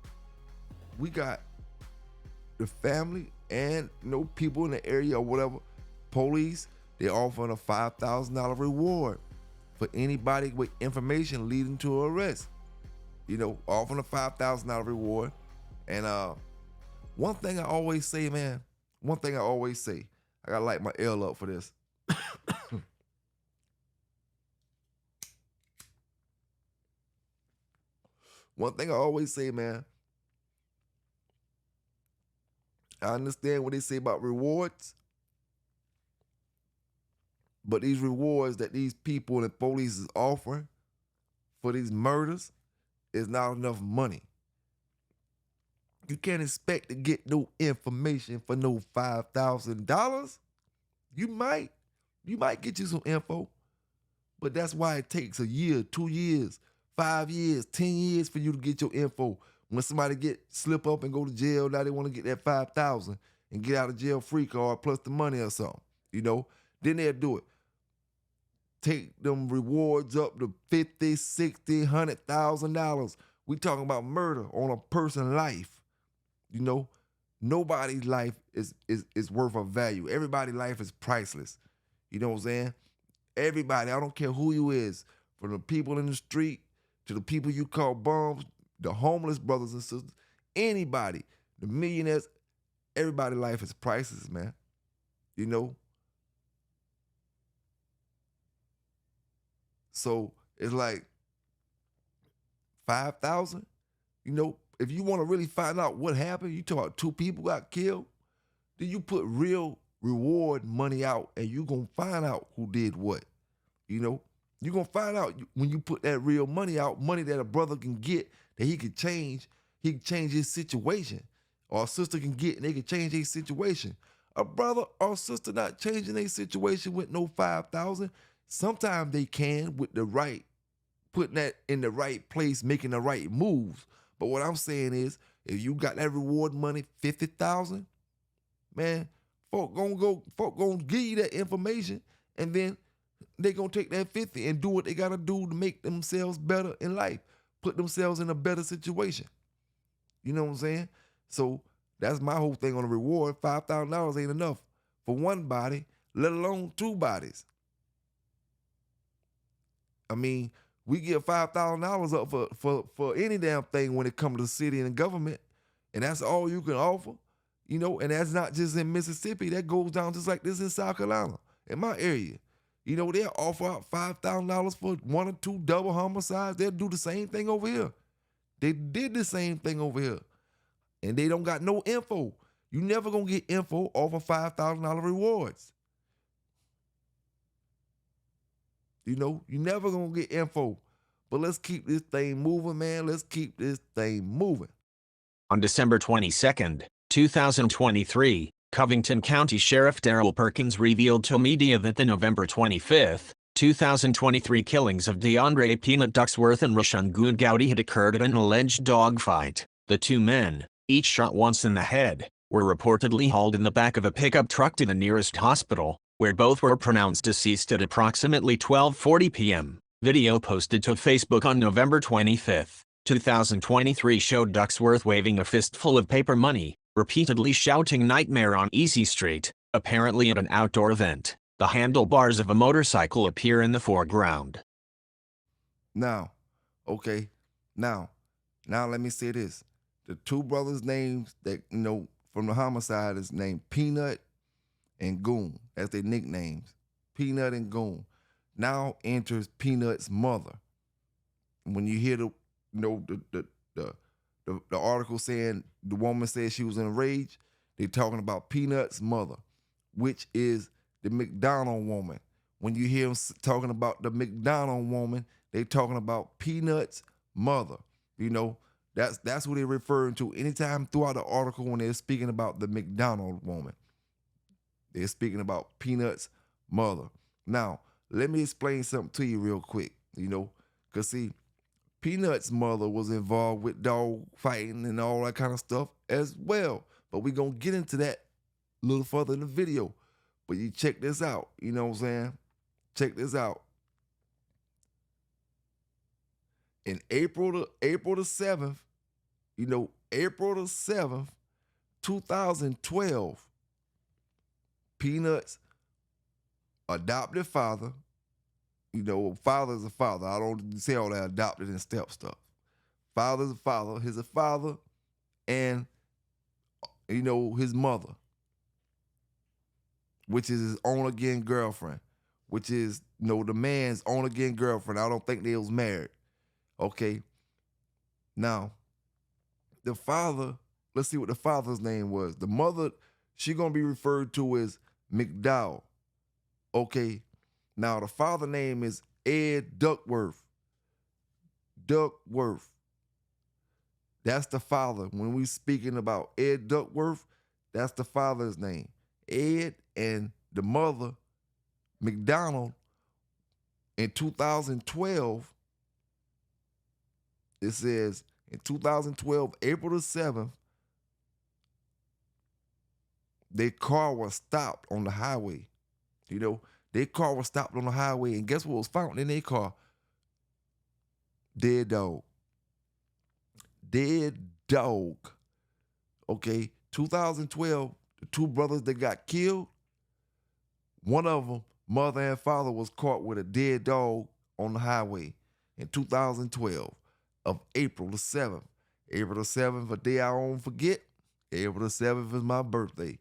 [SPEAKER 3] we got the family and people in the area or whatever. Police, they're offering a $5,000 reward for anybody with information leading to an arrest. You know, offering a $5,000 reward. And one thing I always say, man, I gotta light my L up for this. One thing I always say, man, I understand what they say about rewards, but these rewards that these people and police is offering for these murders is not enough money. You can't expect to get no information for no $5,000. You might get you some info, but that's why it takes a year, 2 years, 5 years, 10 years for you to get your info. When somebody slip up and go to jail, now they want to get that $5,000 and get out of jail free card plus the money or something. You know, then they'll do it. Take them rewards up to $50,000, $60,000, $100,000. We talking about murder on a person's life. You know, nobody's life is worth of value. Everybody's life is priceless. You know what I'm saying? Everybody, I don't care who you is, from the people in the street to the people you call bums, the homeless brothers and sisters, anybody, the millionaires, everybody's life is priceless, man. You know? So it's like 5,000, you know, if you want to really find out what happened, you talk about 2 people got killed, then you put real reward money out and you going to find out who did what. You know, you're going to find out when you put that real money out, money that a brother can get that he can change his situation, or a sister can get and they can change their situation. A brother or sister not changing their situation with no 5,000. Sometimes they can with the right, putting that in the right place, making the right moves. But what I'm saying is, if you got that reward money, 50,000, man, folk gonna give you that information, and then they gonna take that 50 and do what they gotta do to make themselves better in life, put themselves in a better situation. You know what I'm saying? So that's my whole thing on the reward. $5,000 ain't enough for one body, let alone 2 bodies. I mean, we give $5,000 up for any damn thing when it comes to the city and the government, and that's all you can offer, you know. And that's not just in Mississippi. That goes down just like this in South Carolina, in my area. You know, they'll offer out $5,000 for 1 or 2 double homicides. They'll do the same thing over here. They did the same thing over here, and they don't got no info. You never gonna get info off of $5,000 rewards. You know, you never gonna get info. But let's keep this thing moving, man. Let's keep this thing moving.
[SPEAKER 4] On December 22, 2023, Covington County Sheriff Darrell Perkins revealed to media that the November 25, 2023 killings of DeAndre Peanut Ducksworth and Rashawn Gowdy had occurred in an alleged dogfight. The 2 men, each shot once in the head, were reportedly hauled in the back of a pickup truck to the nearest hospital, where both were pronounced deceased at approximately 12:40 p.m. Video posted to Facebook on November 25, 2023 showed Ducksworth waving a fistful of paper money, repeatedly shouting "Nightmare on Easy Street," apparently at an outdoor event. The handlebars of a motorcycle appear in the foreground.
[SPEAKER 3] Now, Now let me say this: the two brothers' names that from the homicide is named Peanut and Goon. That's their nicknames. Peanut and Goon. Now enters Peanut's mother. When you hear the article saying the woman said she was in a rage, they're talking about Peanut's mother, which is the McDonald woman. When you hear them talking about the McDonald woman, they talking about Peanut's mother. That's what they're referring to anytime throughout the article when they're speaking about the McDonald woman. They're speaking about Peanut's mother. Now, let me explain something to you real quick, because see, Peanut's mother was involved with dog fighting and all that kind of stuff as well. But we're going to get into that a little further in the video. But you check this out, you know what I'm saying? Check this out. In April the 7th, April the 7th, 2012, Peanut's adopted father, father's a father. I don't say all that adopted and step stuff. Father's a father. He's a father and, his mother, which is his on again girlfriend, which is, the man's on again girlfriend. I don't think they was married. Okay. Now, the father, let's see what the father's name was. The mother, she gonna be referred to as McDowell. Okay. Now, the father name is Ed Duckworth. Duckworth. That's the father. When we speaking about Ed Duckworth, that's the father's name. Ed and the mother, McDonald, in 2012, it says, in 2012, April the 7th, their car was stopped on the highway. Their car was stopped on the highway, and guess what was found in their car? Dead dog. Dead dog. Okay, 2012, the two brothers that got killed, one of them, mother and father, was caught with a dead dog on the highway in 2012 of April the 7th. April the 7th, a day I won't forget. April the 7th is my birthday,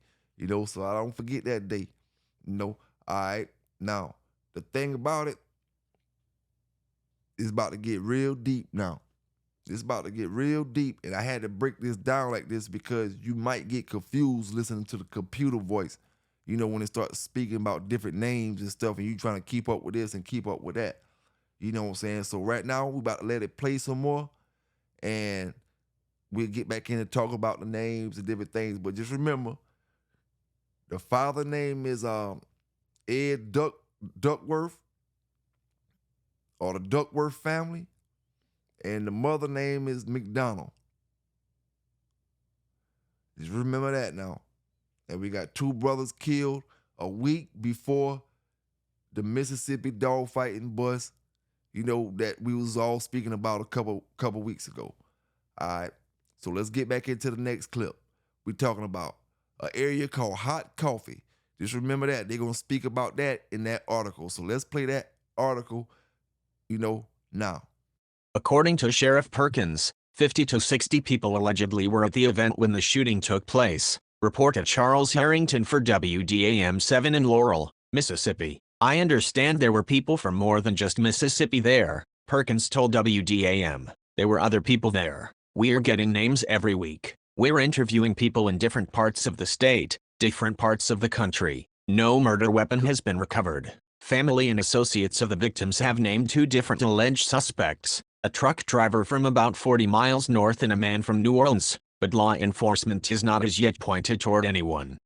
[SPEAKER 3] so I don't forget that day. All right. Now, the thing about it is about to get real deep now. It's about to get real deep, and I had to break this down like this because you might get confused listening to the computer voice, when it starts speaking about different names and stuff, and you trying to keep up with this and keep up with that. You know what I'm saying? So right now, we about to let it play some more, and we'll get back in and talk about the names and different things. But just remember, the father name is Ed Duckworth, or the Duckworth family, and the mother name is McDonald. Just remember that now. And we got two brothers killed a week before the Mississippi dog fighting bust, that we was all speaking about a couple weeks ago. All right. So let's get back into the next clip. We're talking about an area called Hot Coffee. Just remember that. They're going to speak about that in that article. So let's play that article, now.
[SPEAKER 4] According to Sheriff Perkins, 50 to 60 people allegedly were at the event when the shooting took place, reported Charles Harrington for WDAM 7 in Laurel, Mississippi. I understand there were people from more than just Mississippi there, Perkins told WDAM. There were other people there. We're getting names every week. We're interviewing people in different parts of the state, different parts of the country. No murder weapon has been recovered. Family and associates of the victims have named two different alleged suspects, a truck driver from about 40 miles north and a man from New Orleans, but law enforcement has not as yet pointed toward anyone.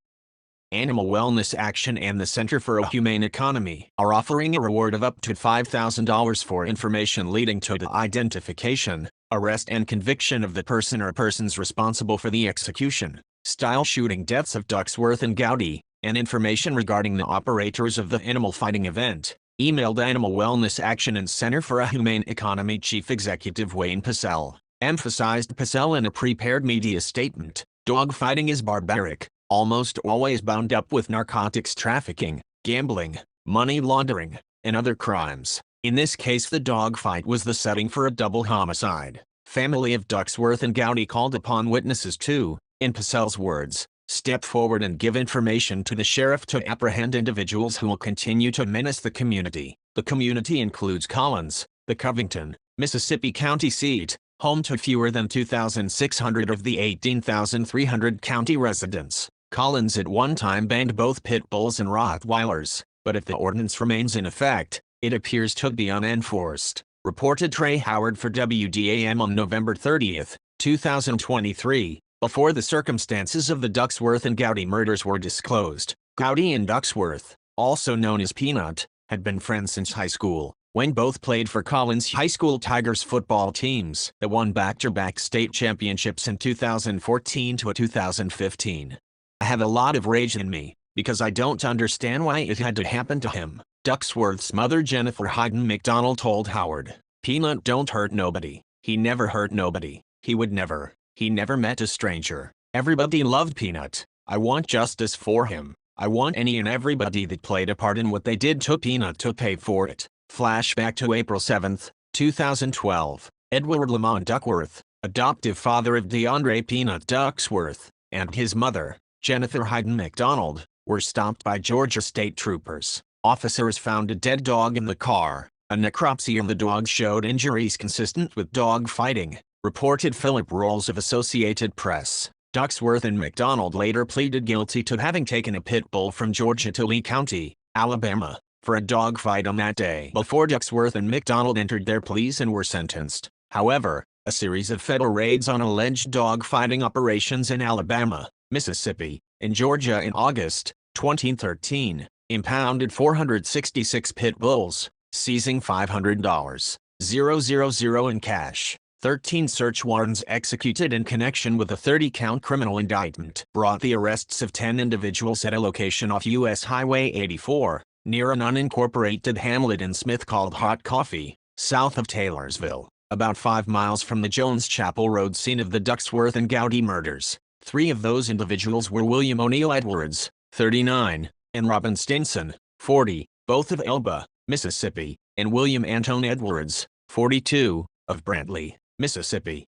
[SPEAKER 4] Animal Wellness Action and the Center for a Humane Economy are offering a reward of up to $5,000 for information leading to the identification, arrest and conviction of the person or persons responsible for the execution, style shooting deaths of Ducksworth and Gowdy, and information regarding the operators of the animal fighting event, emailed Animal Wellness Action and Center for a Humane Economy Chief Executive Wayne Pacell, emphasized Pacell in a prepared media statement. Dog fighting is barbaric, almost always bound up with narcotics trafficking, gambling, money laundering, and other crimes. In this case, the dog fight was the setting for a double homicide. family of Ducksworth and Gowdy called upon witnesses to, in Purcell's words, step forward and give information to the sheriff to apprehend individuals who will continue to menace the community. The community includes Collins, the Covington, Mississippi county seat, home to fewer than 2,600 of the 18,300 county residents. Collins at one time banned both pit bulls and Rottweilers, but if the ordinance remains in effect, it appears to be unenforced, reported Trey Howard for WDAM on November 30, 2023. Before the circumstances of the Ducksworth and Gowdy murders were disclosed, Gowdy and Ducksworth, also known as Peanut, had been friends since high school, when both played for Collins High School Tigers football teams that won back-to-back state championships in 2014 to 2015. I have a lot of rage in me, because I don't understand why it had to happen to him, Ducksworth's mother Jennifer Hayden McDonald told Howard. Peanut don't hurt nobody. He never hurt nobody. He would never. He never met a stranger. Everybody loved Peanut. I want justice for him. I want any and everybody that played a part in what they did to Peanut to pay for it. Flashback to April 7, 2012. Edward Lamont Duckworth, adoptive father of DeAndre Peanut Ducksworth, and his mother, Jennifer Hayden McDonald, were stopped by Georgia state troopers. Officers found a dead dog in the car. A necropsy of the dog showed injuries consistent with dog fighting, reported Philip Rolls of Associated Press. Ducksworth and McDonald later pleaded guilty to having taken a pit bull from Georgia to Lee County, Alabama, for a dog fight on that day. Before Ducksworth and McDonald entered their pleas and were sentenced, however, a series of federal raids on alleged dog fighting operations in Alabama, Mississippi, and Georgia in August 2013, impounded 466 pit bulls, seizing $500,000 in cash. 13 search warrants executed in connection with a 30-count criminal indictment brought the arrests of 10 individuals at a location off U.S. Highway 84, near an unincorporated hamlet in Smith called Hot Coffee, south of Taylorsville, about 5 miles from the Jones Chapel Road scene of the Ducksworth and Gowdy murders. 3 of those individuals were William O'Neill Edwards, 39, and Robin Stinson, 40, both of Elba, Mississippi, and William Anton Edwards, 42, of Brantley, Mississippi.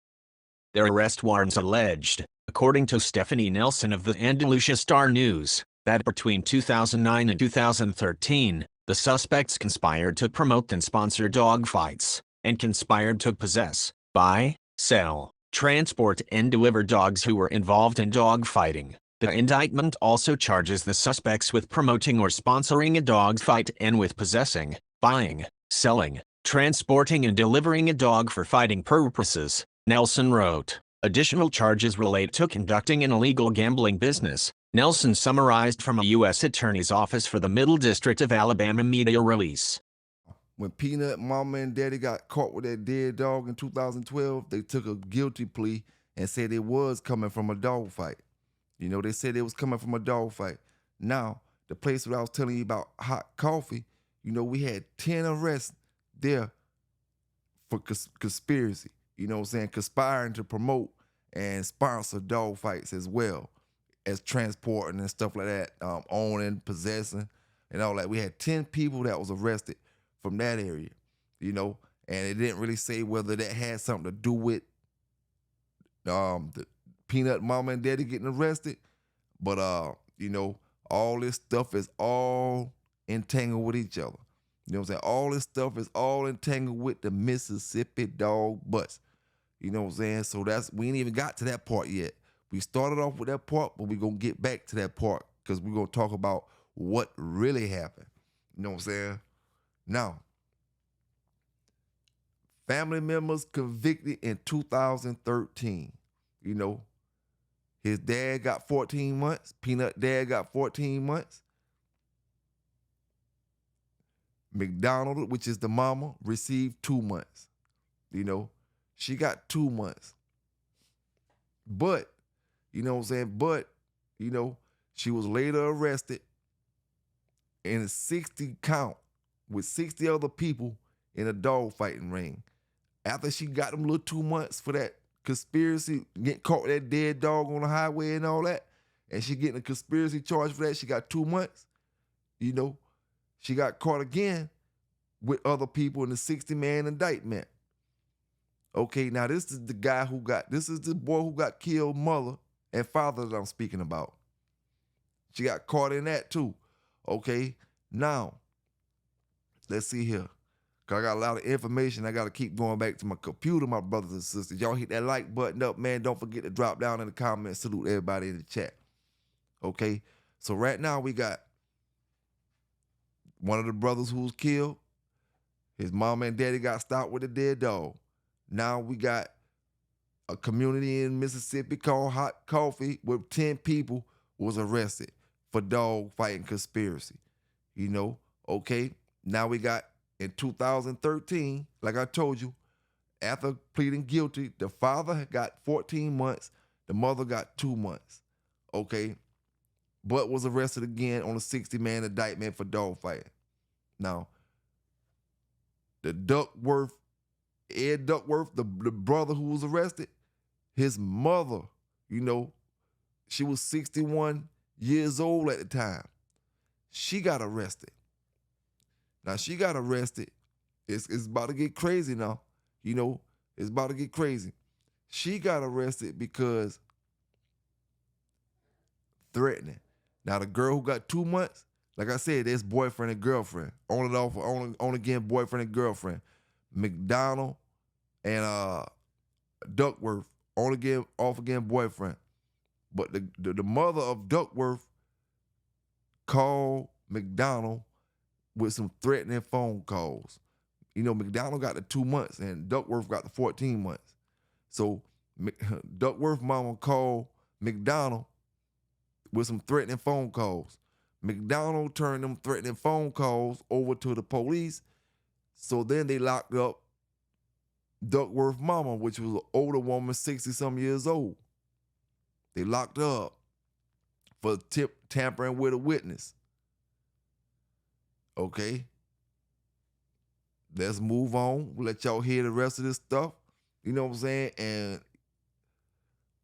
[SPEAKER 4] Their arrest warrants alleged, according to Stephanie Nelson of the Andalusia Star News, that between 2009 and 2013, the suspects conspired to promote and sponsor dog fights, and conspired to possess, buy, sell, transport and deliver dogs who were involved in dog fighting. The indictment also charges the suspects with promoting or sponsoring a dog fight and with possessing, buying, selling, transporting and delivering a dog for fighting purposes, Nelson wrote. Additional charges relate to conducting an illegal gambling business, Nelson summarized from a U.S. Attorney's Office for the Middle District of Alabama media release.
[SPEAKER 3] When Peanut, Mama, and Daddy got caught with that dead dog in 2012, they took a guilty plea and said it was coming from a dog fight. You know, they said it was coming from a dog fight. Now, the place that I was telling you about, Hot Coffee, you know, we had 10 arrests there for conspiracy, you know what I'm saying, conspiring to promote and sponsor dog fights as well as transporting and stuff like that, owning, possessing, and all that. We had 10 people that was arrested from that area, you know, and it didn't really say whether that had something to do with the Peanut Mama and Daddy getting arrested, but you know, all this stuff is all entangled with each other. You know what I'm saying? All this stuff is all entangled with the Mississippi dog bust. You know what I'm saying? So we ain't even got to that part yet. We started off with that part, but we're going to get back to that part because we're going to talk about what really happened. You know what I'm saying? Now, family members convicted in 2013. You know, his dad got 14 months. Peanut dad got 14 months. McDonald, which is the mama, received 2 months. You know, she got 2 months. But, you know what I'm saying? But, you know, she was later arrested in a 60 count with 60 other people in a dog fighting ring. After she got them little 2 months for that conspiracy, getting caught with that dead dog on the highway and all that, and she getting a conspiracy charge for that, she got 2 months. You know, she got caught again with other people in the 60-man indictment. Okay, now this is the guy who got, this is the boy who got killed, mother and father that I'm speaking about. She got caught in that too. Okay, now, let's see here. Cause I got a lot of information. I got to keep going back to my computer, my brothers and sisters. Y'all hit that like button up, man. Don't forget to drop down in the comments. Salute everybody in the chat. Okay, so right now we got one of the brothers who was killed. His mom and daddy got stopped with a dead dog. Now we got a community in Mississippi called Hot Coffee where 10 people was arrested for dog fighting conspiracy. You know, okay? Now we got in 2013, like I told you, after pleading guilty, the father got 14 months, the mother got 2 months. Okay? But was arrested again on a 60-man indictment for dog fighting. Now, the Duckworth, Ed Duckworth, the brother who was arrested, his mother, you know, she was 61 years old at the time. She got arrested. Now, she got arrested. It's about to get crazy now. You know, it's about to get crazy. She got arrested because threatening. Now, the girl who got 2 months, like I said, there's boyfriend and girlfriend. On and off, on again, boyfriend and girlfriend. McDonald and Duckworth, on again, off again, boyfriend. But the mother of Duckworth called McDonald with some threatening phone calls. You know, McDonald got the 2 months and Duckworth got the 14 months. So Duckworth mama called McDonald with some threatening phone calls. McDonald turned them threatening phone calls over to the police. So then they locked up Duckworth mama, which was an older woman, 60-some years old. They locked her up for tampering with a witness. Okay. Let's move on. We'll let y'all hear the rest of this stuff. You know what I'm saying? And,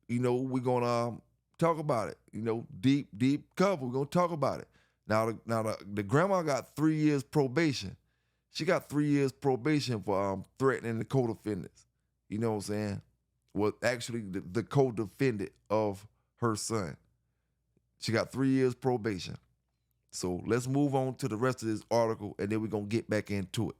[SPEAKER 3] you know, we're going to talk about it. You know, deep cover. We're going to talk about it. Now, the grandma got 3 years probation. She got 3 years probation for threatening the co-defendants. You know what I'm saying? Well, actually, the co-defendant of her son. She got 3 years probation. So let's move on to the rest of this article, and then we're going to get back into it.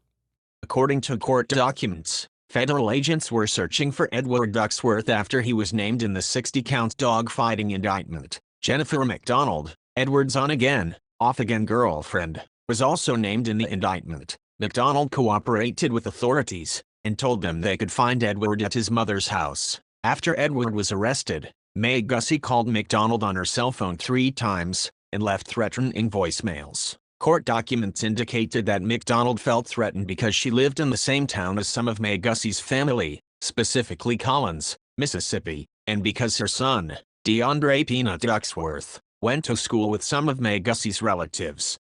[SPEAKER 4] According to court documents, federal agents were searching for Edward Ducksworth after he was named in the 60-count dog-fighting indictment. Jennifer McDonald, Edward's on-again, off-again girlfriend, was also named in the indictment. McDonald cooperated with authorities and told them they could find Edward at his mother's house. After Edward was arrested, Mae Gussie called McDonald on her cell phone 3 times and left threatening voicemails. Court documents indicated that McDonald felt threatened because she lived in the same town as some of Mae Gussie's family, specifically Collins, Mississippi, and because her son, DeAndre Peanut Ducksworth, went to school with some of Mae Gussie's relatives.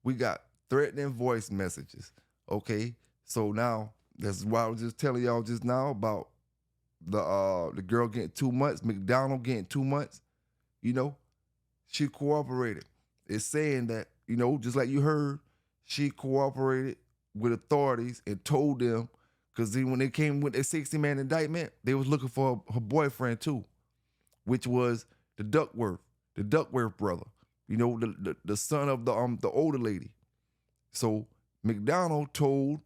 [SPEAKER 3] We got threatening voice messages. Okay, so now that's why I was just telling y'all just now about the girl getting 2 months, McDonald getting 2 months. You know, she cooperated. It's saying that, you know, just like you heard, she cooperated with authorities and told them, because when they came with a 60-man indictment, they was looking for her boyfriend too, which was the Duckworth brother. You know, the son of the older lady. So McDonald told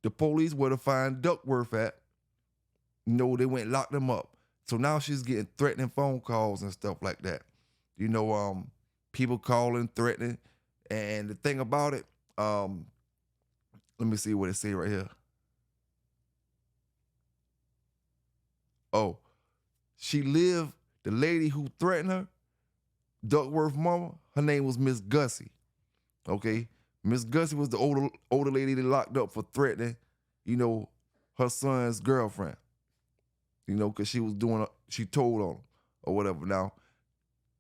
[SPEAKER 3] the police where to find Duckworth at. You know, they went and locked him up. So now she's getting threatening phone calls and stuff like that. You know, people calling, threatening. And the thing about it, let me see what it say right here. Oh, the lady who threatened her, Duckworth mama, her name was Miss Gussie. Okay? Miss Gussie was the older lady that locked up for threatening, you know, her son's girlfriend. You know, because she told on him or whatever. Now,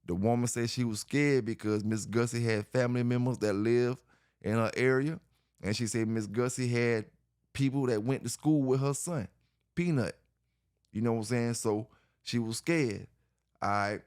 [SPEAKER 3] the woman said she was scared because Miss Gussie had family members that live in her area. And she said Miss Gussie had people that went to school with her son, Peanut. You know what I'm saying? So she was scared. All right.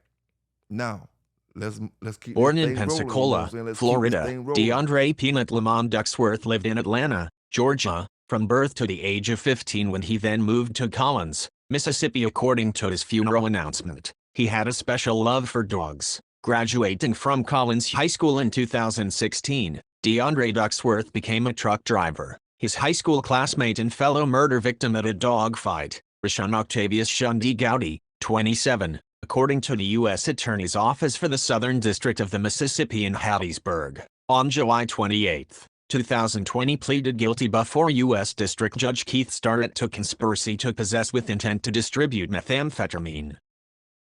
[SPEAKER 3] Now, let's keep
[SPEAKER 4] Born
[SPEAKER 3] this
[SPEAKER 4] in
[SPEAKER 3] thing
[SPEAKER 4] Pensacola,
[SPEAKER 3] rolling, you know what I'm saying? Let's keep
[SPEAKER 4] Florida,
[SPEAKER 3] this thing rolling.
[SPEAKER 4] DeAndre Peanut Lamont Ducksworth lived in Atlanta, Georgia, from birth to the age of 15 when he then moved to Collins, Mississippi. According to his funeral announcement, he had a special love for dogs. Graduating from Collins High School in 2016, DeAndre Ducksworth became a truck driver. His high school classmate and fellow murder victim at a dog fight, Rashawn Octavius Shundi Gowdy, 27, according to the U.S. Attorney's Office for the Southern District of the Mississippi in Hattiesburg, on July 28, 2020 pleaded guilty before U.S. District Judge Keith Starrett to conspiracy to possess with intent to distribute methamphetamine.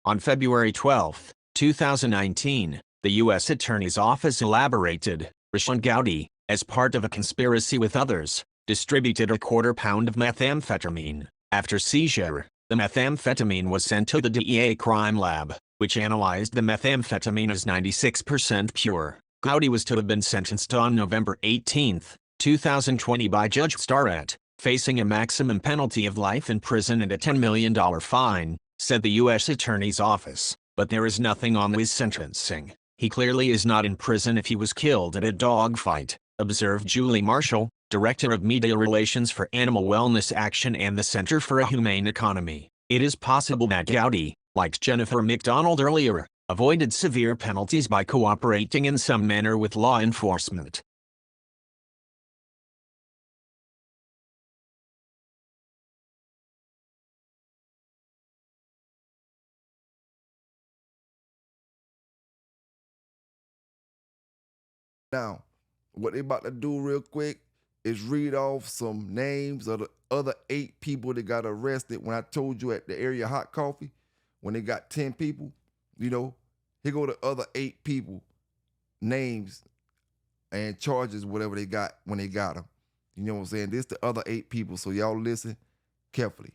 [SPEAKER 4] On February 12, 2019, the U.S. Attorney's Office elaborated, Rashawn Gowdy, as part of a conspiracy with others, distributed a quarter pound of methamphetamine. After seizure, the methamphetamine was sent to the DEA crime lab, which analyzed the methamphetamine as 96% pure. Gowdy was to have been sentenced on November 18, 2020 by Judge Starrett, facing a maximum penalty of life in prison and a $10 million fine, said the U.S. Attorney's Office. But there is nothing on his sentencing. He clearly is not in prison if he was killed at a dog fight, observed Julie Marshall, Director of Media Relations for Animal Wellness Action and the Center for a Humane Economy. It is possible that Gowdy, like Jennifer McDonald earlier, avoided severe penalties by cooperating in some manner with law enforcement.
[SPEAKER 3] Now, what they about to do real quick is read off some names of the other 8 people that got arrested when I told you at the area Hot Coffee, when they got 10 people, here go the other 8 people, names and charges, whatever they got when they got them. You know what I'm saying? This the other 8 people, so y'all listen carefully.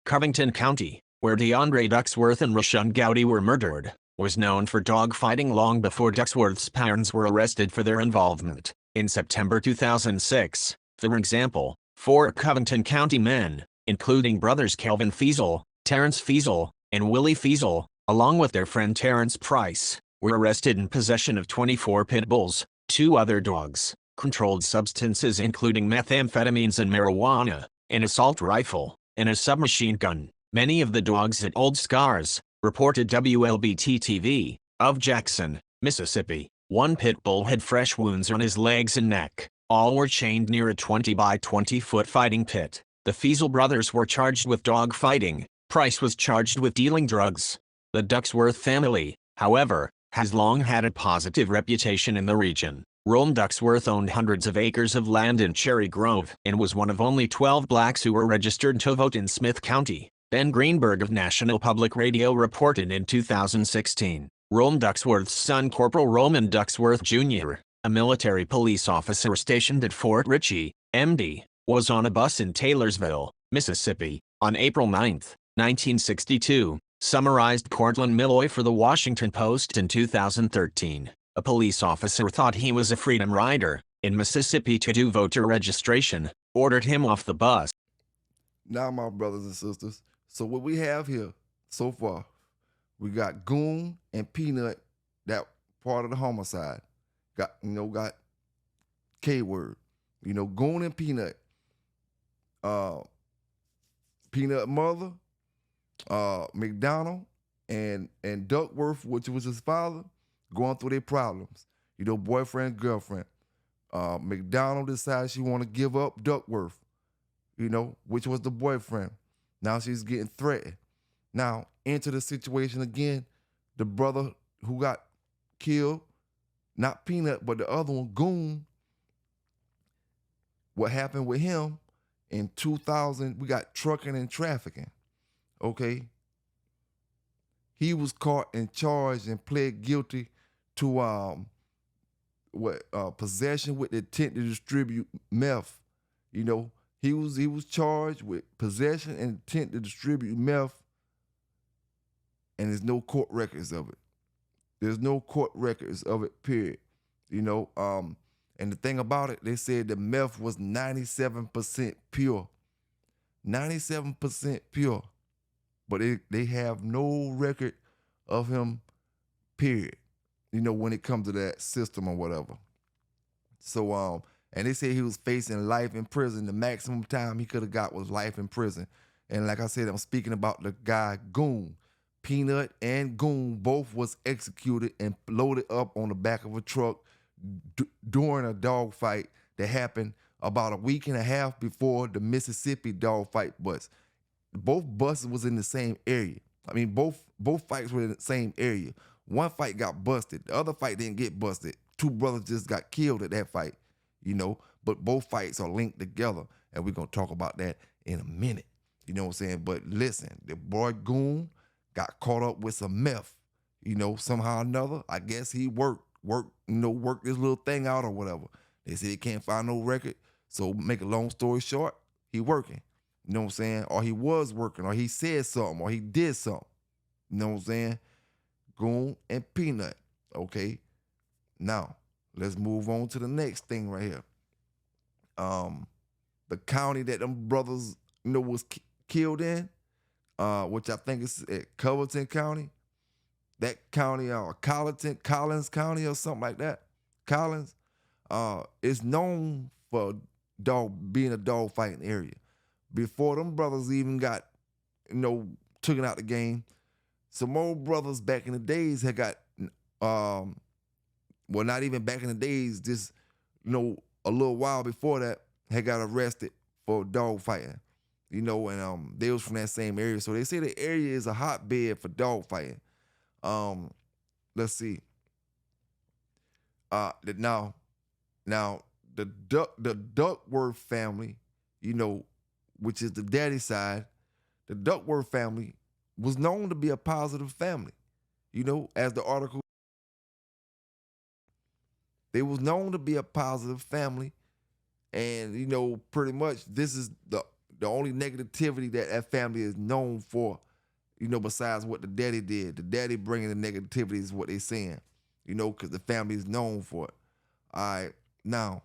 [SPEAKER 4] Covington County, where DeAndre Ducksworth and Rashawn Gowdy were murdered, was known for dogfighting long before Ducksworth's parents were arrested for their involvement. In September 2006, for example, 4 Covington County men, including brothers Kelvin Feasel, Terrence Feasel, and Willie Feasel, along with their friend Terrence Price, were arrested in possession of 24 pit bulls, 2 other dogs, controlled substances including methamphetamines and marijuana, an assault rifle, and a submachine gun. Many of the dogs at Old Scars, reported WLBT-TV, of Jackson, Mississippi. 1 pit bull had fresh wounds on his legs and neck. All were chained near a 20 by 20 foot fighting pit. The Feasel brothers were charged with dog fighting. Price was charged with dealing drugs. The Ducksworth family, however, has long had a positive reputation in the region. Rome Ducksworth owned hundreds of acres of land in Cherry Grove and was one of only 12 blacks who were registered to vote in Smith County. Ben Greenberg of National Public Radio reported in 2016. Rome Ducksworth's son Corporal Roman Ducksworth Jr., a military police officer stationed at Fort Ritchie, MD, was on a bus in Taylorsville, Mississippi, on April 9, 1962, summarized Cortland Milloy for The Washington Post in 2013. A police officer thought he was a Freedom Rider in Mississippi to do voter registration, ordered him off the bus.
[SPEAKER 3] Now, my brothers and sisters, so what we have here so far, we got Goon and Peanut, that part of the homicide. Got K-word. Goon and Peanut. Peanut mother, McDonald, and Duckworth, which was his father, going through their problems. Boyfriend, girlfriend. McDonald decides she want to give up Duckworth, which was the boyfriend. Now she's getting threatened. Now, into the situation again, the brother who got killed, not Peanut, but the other one, Goon. What happened with him in 2000, we got trucking and trafficking, okay? He was caught and charged and pled guilty to possession with the intent to distribute meth. He was charged with possession and intent to distribute meth, and there's no court records of it. There's no court records of it, period. And the thing about it, they said the meth was 97% pure. 97% pure. But they have no record of him, period. When it comes to that system or whatever. So, And they said he was facing life in prison. The maximum time he could have got was life in prison. And like I said, I'm speaking about the guy Goon. Peanut and Goon both was executed and loaded up on the back of a truck during a dog fight that happened about a week and a half before the Mississippi dog fight bus. Both buses was in the same area. I mean, both fights were in the same area. One fight got busted. The other fight didn't get busted. Two brothers just got killed at that fight, you know. But both fights are linked together, and we're going to talk about that in a minute. You know what I'm saying? But listen, the boy Goon got caught up with some meth, you know, somehow or another. I guess he worked this little thing out or whatever. They said he can't find no record. So make a long story short, he working. You know what I'm saying? Or he was working, or he said something, or he did something. You know what I'm saying? Goon and Peanut. Okay. Now, let's move on to the next thing right here. The county that them brothers, was killed in, which I think is at Covington County. That county, Collins County or something like that. Collins, is known for being a dog fighting area. Before them brothers even got, taken out the game, some old brothers back in the days had got, well, not even back in the days, just, a little while before that, had got arrested for dog fighting, and they was from that same area. So they say the area is a hotbed for dog fighting. Let's see. Now the Duckworth family, which is the daddy side, the Duckworth family was known to be a positive family. As the article, they was known to be a positive family, and pretty much this is the only negativity that family is known for. Besides what the daddy did. The daddy bringing the negativity is what they saying, because the family is known for it. All right, now,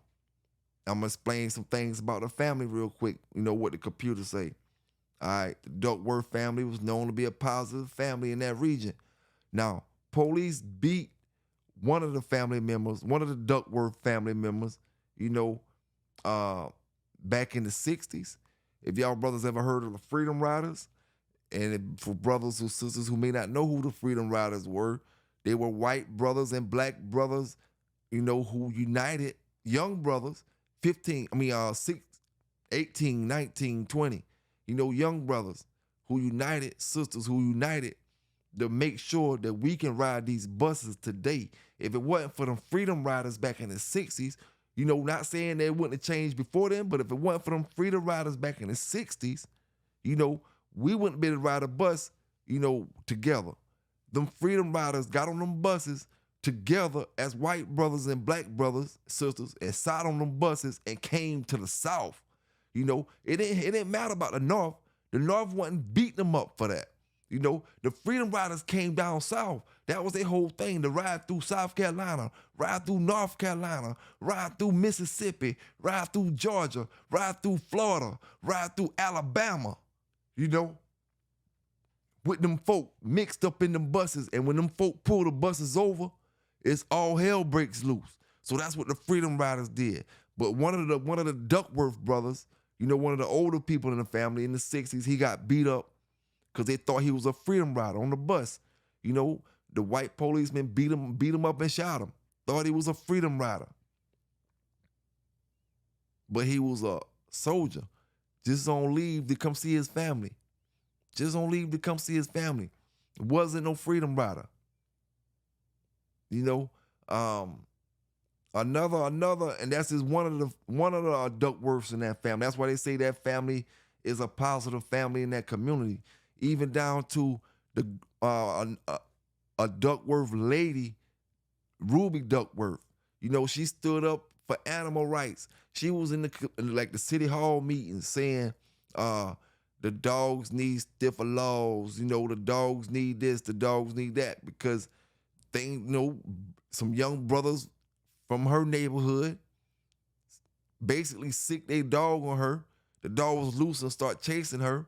[SPEAKER 3] I'm going to explain some things about the family real quick, what the computer say. All right, the Duckworth family was known to be a positive family in that region. Now, police beat one of the family members, one of the Duckworth family members, back in the 60s. If y'all brothers ever heard of the Freedom Riders, and for brothers or sisters who may not know who the Freedom Riders were, they were white brothers and black brothers, who united young brothers, 18, 19, 20, young brothers who united, sisters who united to make sure that we can ride these buses today. If it wasn't for them Freedom Riders back in the 60s, not saying they wouldn't have changed before then, but if it wasn't for them Freedom Riders back in the 60s, we wouldn't be able to ride a bus, together. Them Freedom Riders got on them buses together as white brothers and black brothers, sisters, and sat on them buses and came to the South. It didn't matter about the North. The North wasn't beating them up for that. The Freedom Riders came down South. That was their whole thing, to ride through South Carolina, ride through North Carolina, ride through Mississippi, ride through Georgia, ride through Florida, ride through Alabama. With them folk mixed up in them buses, and when them folk pull the buses over, it's all hell breaks loose. So that's what the Freedom Riders did. But one of the Duckworth brothers, one of the older people in the family in the 60s, he got beat up because they thought he was a Freedom Rider on the bus. The white policeman beat him up and shot him. Thought he was a Freedom Rider. But he was a soldier. Just on leave to come see his family. Wasn't no Freedom Rider. Another, and that's just one of the Duckworths in that family. That's why they say that family is a positive family in that community. Even down to the a Duckworth lady, Ruby Duckworth. She stood up for animal rights. She was in the city hall meeting saying, the dogs need stiffer laws. The dogs need this, the dogs need that, because some young brothers from her neighborhood basically sick their dog on her. The dog was loose and start chasing her,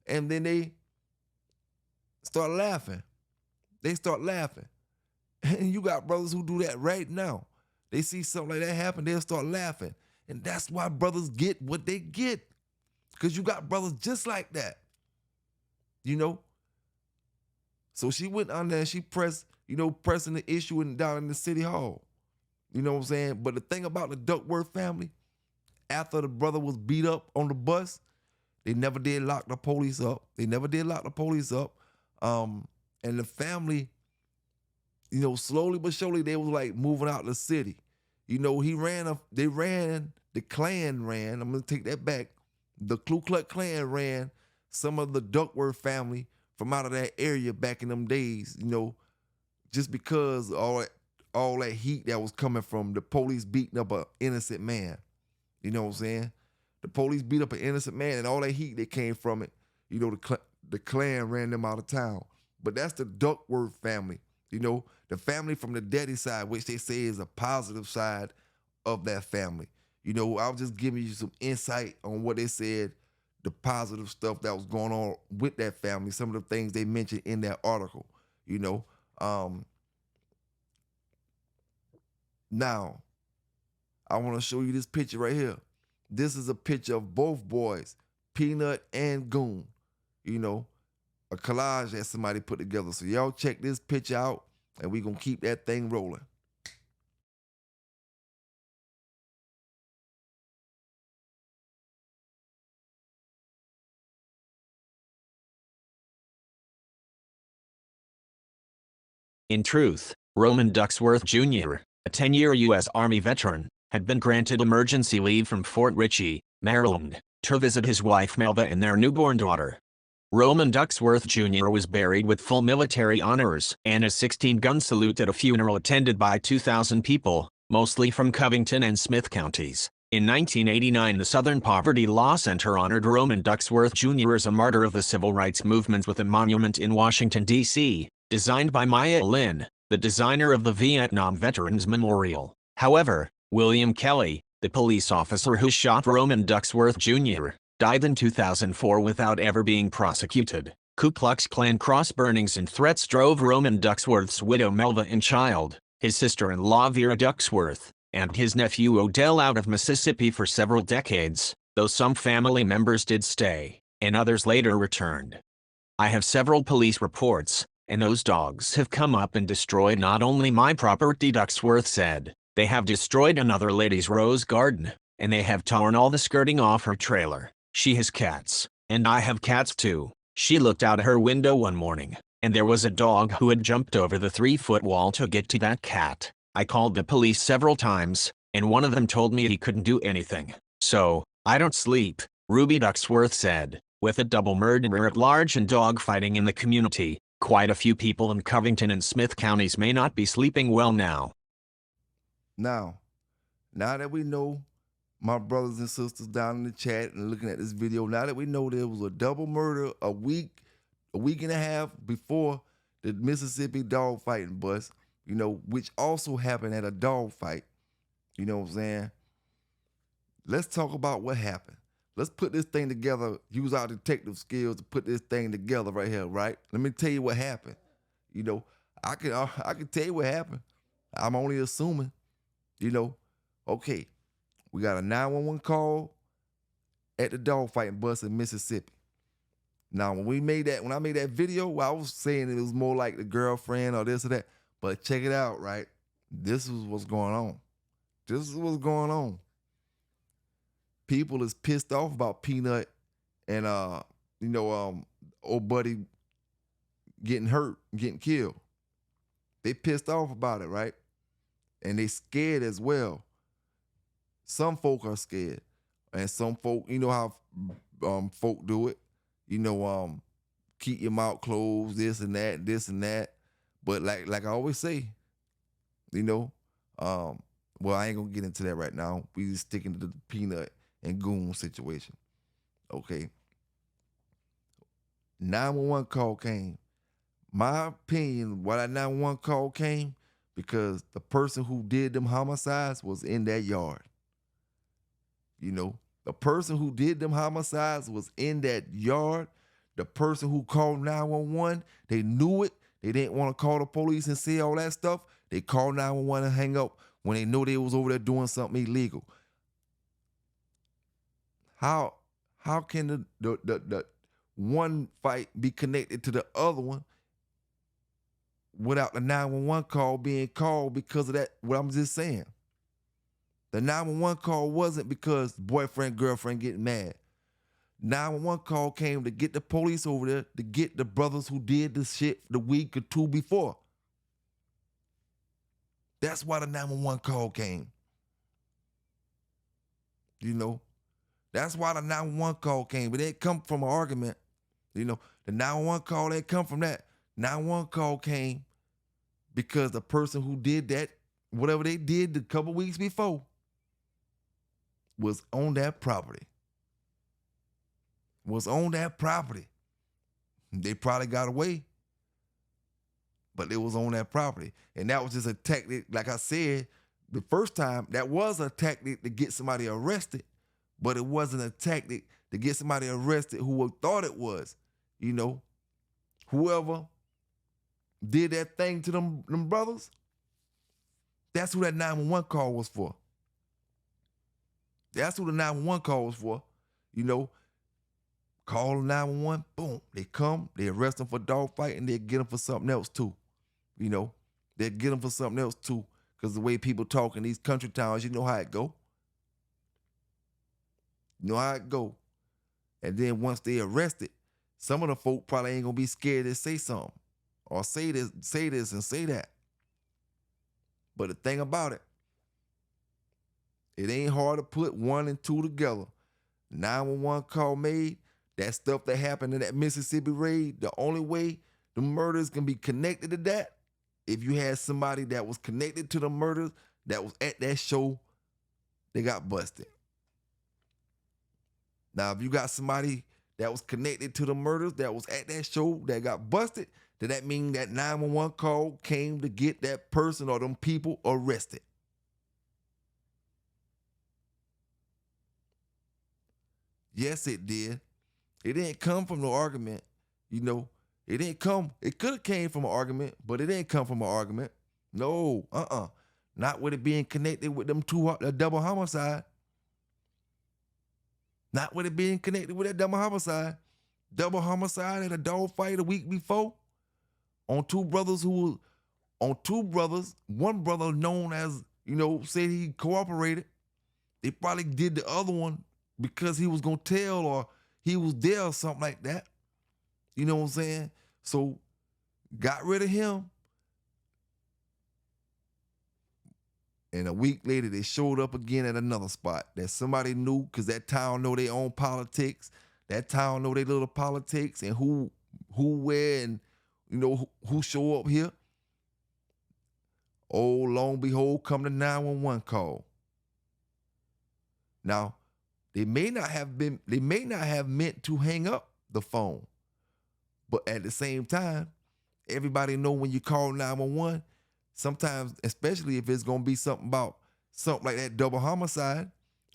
[SPEAKER 3] and then they start laughing. And you got brothers who do that right now. They see something like that happen, they'll start laughing. And that's why brothers get what they get. Because you got brothers just like that. You know? So she went on there and she pressing the issue down in the city hall. You know what I'm saying? But the thing about the Duckworth family, after the brother was beat up on the bus, they never did lock the police up. And the family, slowly but surely, they was like moving out the city. The Klan ran, I'm gonna take that back. The Ku Klux Klan ran some of the Duckworth family from out of that area back in them days, just because all that heat that was coming from the police beating up an innocent man. You know what I'm saying? The police beat up an innocent man, and all that heat that came from it, the Klan ran them out of town. But that's the Duckworth family. The family from the daddy side, which they say is a positive side of that family. I was just giving you some insight on what they said, the positive stuff that was going on with that family, some of the things they mentioned in that article, Now, I want to show you this picture right here. This is a picture of both boys, Peanut and Goon, a collage that somebody put together. So y'all check this picture out, and we're going to keep that thing rolling.
[SPEAKER 4] In truth, Roman Ducksworth Jr., a 10-year U.S. Army veteran, had been granted emergency leave from Fort Ritchie, Maryland, to visit his wife Melba and their newborn daughter. Roman Ducksworth Jr. was buried with full military honors and a 16-gun salute at a funeral attended by 2,000 people, mostly from Covington and Smith counties. In 1989, the Southern Poverty Law Center honored Roman Ducksworth Jr. as a martyr of the civil rights movement with a monument in Washington, D.C., designed by Maya Lin, the designer of the Vietnam Veterans Memorial. However, William Kelly, the police officer who shot Roman Ducksworth Jr., died in 2004 without ever being prosecuted. Ku Klux Klan cross burnings and threats drove Roman Ducksworth's widow Melva and child, his sister-in-law Vera Ducksworth, and his nephew Odell out of Mississippi for several decades, though some family members did stay, and others later returned. I have several police reports, and those dogs have come up and destroyed not only my property, Ducksworth said. They have destroyed another lady's rose garden, and they have torn all the skirting off her trailer. She has cats, and I have cats too. She looked out her window one morning, and there was a dog who had jumped over the 3-foot wall to get to that cat. I called the police several times, and one of them told me he couldn't do anything. So, I don't sleep, Ruby Ducksworth said. With a double murder at large and dog fighting in the community, quite a few people in Covington and Smith counties may not be sleeping well now.
[SPEAKER 3] Now that we know, my brothers and sisters down in the chat and looking at this video, now that we know there was a double murder a week and a half before the Mississippi dog fighting bust, which also happened at a dog fight, you know what I'm saying? Let's talk about what happened. Let's put this thing together, use our detective skills to put this thing together right here, right? Let me tell you what happened. I can tell you what happened. I'm only assuming, okay, we got a 911 call at the dog fighting bus in Mississippi. Now, when I made that video, I was saying it was more like the girlfriend or this or that, but check it out, right? This is what's going on. People is pissed off about Peanut and old buddy getting hurt, getting killed. They pissed off about it, right? And they scared as well. Some folk are scared, and some folk, how folk do it. Keep your mouth closed, this and that. But like I always say, well, I ain't gonna get into that right now. We just sticking to the Peanut and Goon situation. Okay. 911 call came. My opinion, why that 911 call came, because the person who did them homicides was in that yard. The person who did them homicides was in that yard. The person who called 911, they knew it. They didn't want to call the police and say all that stuff. They called 911 and hang up when they knew they was over there doing something illegal. how can the one fight be connected to the other one without the 911 call being called because of that? What I'm just saying. The 911 call wasn't because boyfriend, girlfriend getting mad. 911 call came to get the police over there to get the brothers who did the shit the week or two before. That's why the 911 call came. You know, that's why the 911 call came. But it didn't come from an argument. You know, the 911 call didn't come from that. 911 call came because the person who did that, whatever they did a couple weeks before, was on that property. Was on that property. They probably got away, but it was on that property. And that was just a tactic. Like I said, the first time, that was a tactic to get somebody arrested, but it wasn't a tactic to get somebody arrested who thought it was. You know, whoever did that thing to them brothers, that's who that 911 call was for. That's who the 911 call was for. You know, call 911, boom, they come, they arrest them for dog fighting, they get them for something else too. You know, they get them for something else too, because the way people talk in these country towns, you know how it go. You know how it go. And then once they arrested, some of the folk probably ain't gonna be scared to say something or say this and say that. But the thing about it, it ain't hard to put 1 and 2 together. 911 call made, that stuff that happened in that Mississippi raid, the only way the murders can be connected to that, if you had somebody that was connected to the murders that was at that show, they got busted. Now, if you got somebody that was connected to the murders that was at that show that got busted, then that mean that 911 call came to get that person or them people arrested. Yes, it did. It didn't come from no argument. You know, it didn't come. It could have came from an argument, but it didn't come from an argument. No, not with it being connected with them two, double homicide. Not with it being connected with that double homicide. Double homicide at a dog fight a week before on two brothers one brother known as, you know, said he cooperated. They probably did the other one because he was gonna tell or he was there or something like that. You know what I'm saying? So got rid of him. And a week later, they showed up again at another spot that somebody knew, because that town know their own politics. That town know their little politics and who, where, and you know who show up here. Oh, long and behold, come the 911 call. Now, they may not have meant to hang up the phone, but at the same time, everybody know when you call 911. Sometimes, especially if it's gonna be something like that double homicide,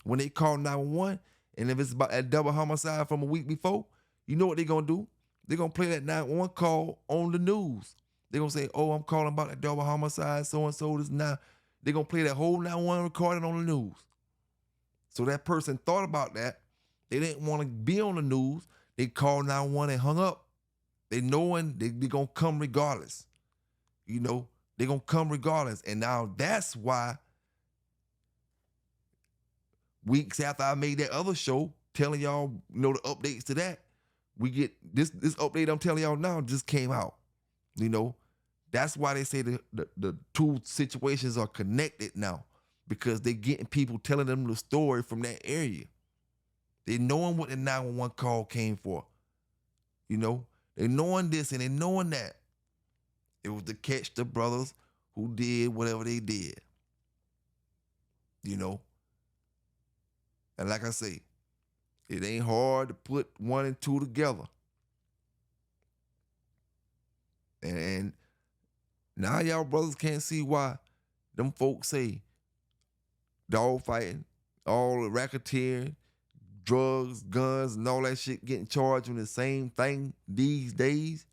[SPEAKER 3] when they call 911, and if it's about that double homicide from a week before, you know what they're gonna do? They're gonna play that 911 call on the news. They're gonna say, "Oh, I'm calling about that double homicide, so and so this now." They're gonna play that whole 911 recording on the news. So that person thought about that. They didn't want to be on the news. They called 911 and hung up. They knowing they're gonna come regardless. You know. They're going to come regardless. And now that's why weeks after I made that other show, telling y'all, you know, the updates to that, we get this update I'm telling y'all now just came out. You know, that's why they say the two situations are connected now, because they're getting people telling them the story from that area. They knowing what the 911 call came for. You know, they knowing this and they knowing that. It was to catch the brothers who did whatever they did. You know? And like I say, it ain't hard to put 1 and 2 together. And now y'all brothers can't see why them folks say dog fighting, all the racketeering, drugs, guns, and all that shit getting charged with the same thing these days.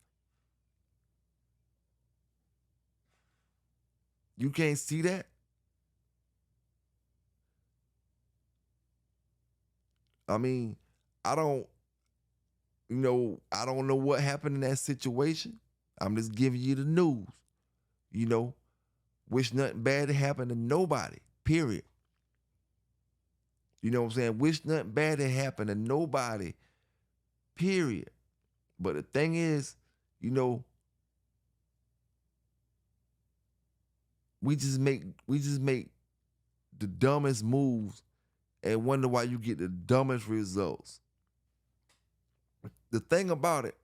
[SPEAKER 3] You can't see that? I mean, I don't, I don't know what happened in that situation. I'm just giving you the news. Wish nothing bad to happen to nobody, period. You know what I'm saying? Wish nothing bad to happen to nobody, period. But the thing is, we just make the dumbest moves and wonder why you get the dumbest results. The thing about it,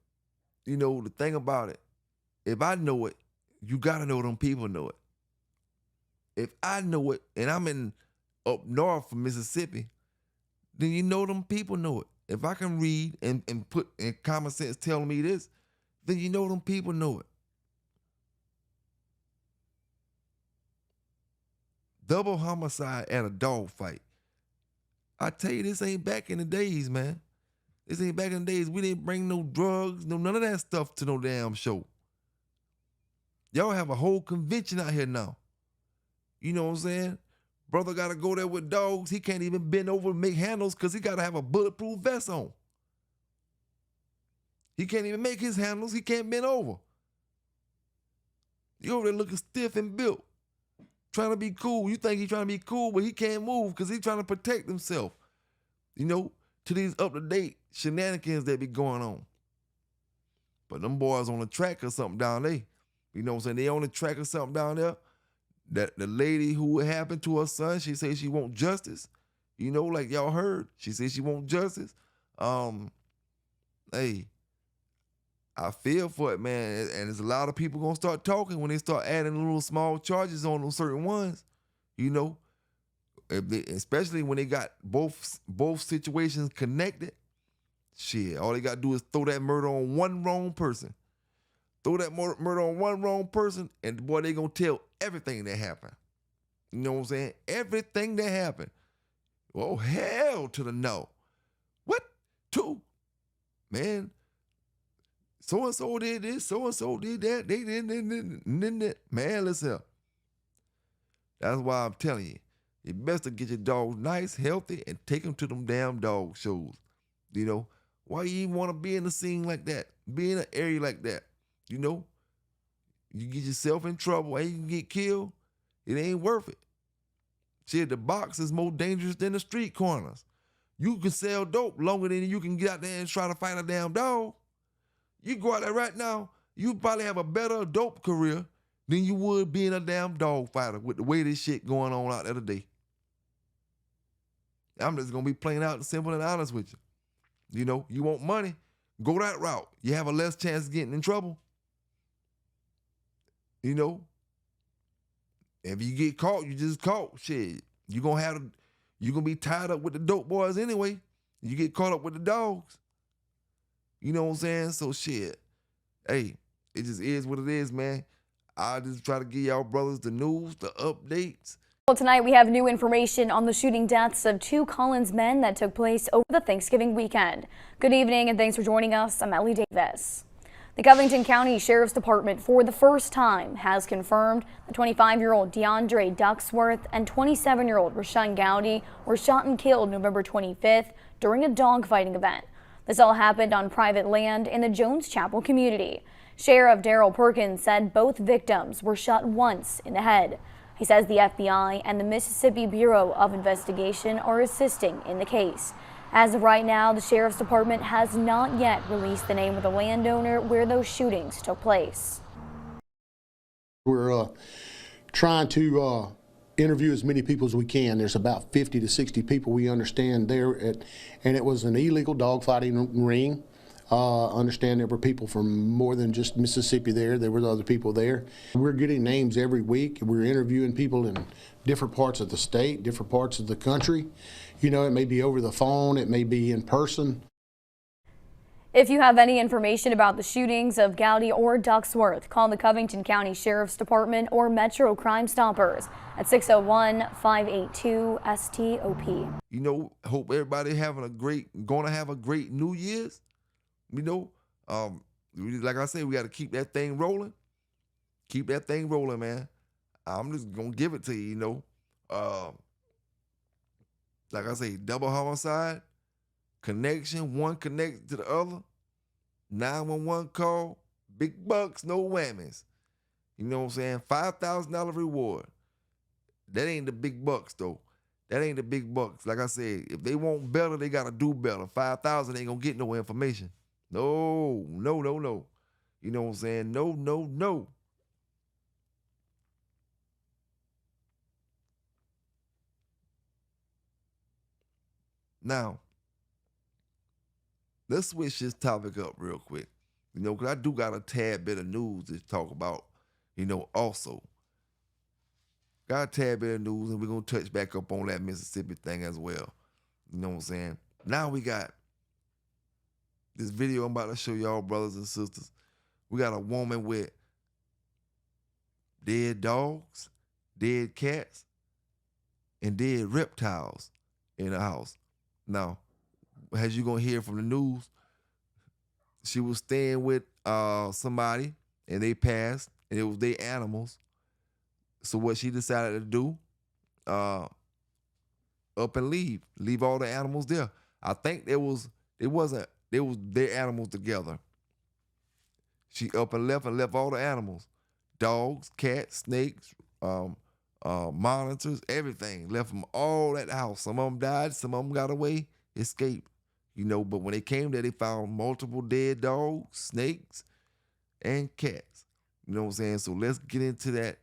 [SPEAKER 3] if I know it, you gotta know them people know it. If I know it and I'm in up north from Mississippi, then you know them people know it. If I can read and put in common sense telling me this, then you know them people know it. Double homicide at a dog fight. I tell you, this ain't back in the days, man. This ain't back in the days. We didn't bring no drugs, none of that stuff to no damn show. Y'all have a whole convention out here now. You know what I'm saying? Brother got to go there with dogs. He can't even bend over and make handles because he got to have a bulletproof vest on. He can't even make his handles. He can't bend over. You over there looking stiff and built, trying to be cool. You think he's trying to be cool, but he can't move because he's trying to protect himself, to these up-to-date shenanigans that be going on. But them boys on the track or something down there, you know what I'm saying? They on the track or something down there. That the lady who it happened to her son, she said she want justice. Like y'all heard. She said she want justice. Hey, I feel for it, man. And there's a lot of people gonna start talking when they start adding little small charges on those certain ones. Especially when they got both situations connected. Shit, all they gotta do is throw that murder on one wrong person. Throw that murder on one wrong person, and boy, they gonna tell everything that happened. You know what I'm saying? Everything that happened. Oh, hell to the no. What? Two? Man, so-and-so did this, so-and-so did that. They did. Man, listen. That's why I'm telling you, you best to get your dog nice, healthy, and take them to them damn dog shows. Why you even want to be in a scene like that? Be in an area like that? You get yourself in trouble and you can get killed. It ain't worth it. Shit, the box is more dangerous than the street corners. You can sell dope longer than you can get out there and try to fight a damn dog. You go out there right now, you probably have a better dope career than you would being a damn dog fighter with the way this shit going on out there today. I'm just going to be plain out and simple and honest with you. You want money, go that route. You have a less chance of getting in trouble. If you get caught, you just caught. Shit, you gonna be tied up with the dope boys anyway. You get caught up with the dogs. You know what I'm saying? So shit, hey, it just is what it is, man. I just try to give y'all brothers the news, the updates.
[SPEAKER 5] Well, tonight we have new information on the shooting deaths of two Collins men that took place over the Thanksgiving weekend. Good evening and thanks for joining us. I'm Ellie Davis. The Covington County Sheriff's Department for the first time has confirmed the 25-year-old DeAndre Ducksworth and 27-year-old Rashawn Gowdy were shot and killed November 25th during a dogfighting event. This all happened on private land in the Jones Chapel community. Sheriff Daryl Perkins said both victims were shot once in the head. He says the FBI and the Mississippi Bureau of Investigation are assisting in the case. As of right now, the Sheriff's Department has not yet released the name of the landowner where those shootings took place.
[SPEAKER 6] We're trying to interview as many people as we can. There's about 50 to 60 people we understand there, and it was an illegal dogfighting ring. Understand there were people from more than just Mississippi there. There were other people there. We're getting names every week. We're interviewing people in different parts of the state, different parts of the country. It may be over the phone, it may be in person.
[SPEAKER 5] If you have any information about the shootings of Gowdy or Ducksworth, call the Covington County Sheriff's Department or Metro Crime Stoppers at 601-582-STOP.
[SPEAKER 3] Hope everybody gonna have a great New Year's. Like I said, we got to keep that thing rolling. Keep that thing rolling, man. I'm just gonna give it to you. Like I say, double homicide. connection, one connected to the other, 911 call, big bucks, no whammies. You know what I'm saying? $5,000 reward. That ain't the big bucks though. That ain't the big bucks. Like I said, if they want better, they gotta do better. 5,000 ain't gonna get no information. No. You know what I'm saying? No. Now, let's switch this topic up real quick. You know, because I do got a tad bit of news to talk about, you know, also. Got a tad bit of news, and we're going to touch back up on that Mississippi thing as well. You know what I'm saying? Now we got this video I'm about to show y'all, brothers and sisters. We got a woman with dead dogs, dead cats, and dead reptiles in the house. Now, as you're going to hear from the news, she was staying with somebody, and they passed, and it was their animals. So what she decided to do, up and leave all the animals there. I think they was their animals together. She up and left all the animals, dogs, cats, snakes, monitors, everything. Left them all at the house. Some of them died, some of them got away, escaped. You know, but when they came there, they found multiple dead dogs, snakes, and cats. You know what I'm saying? So let's get into that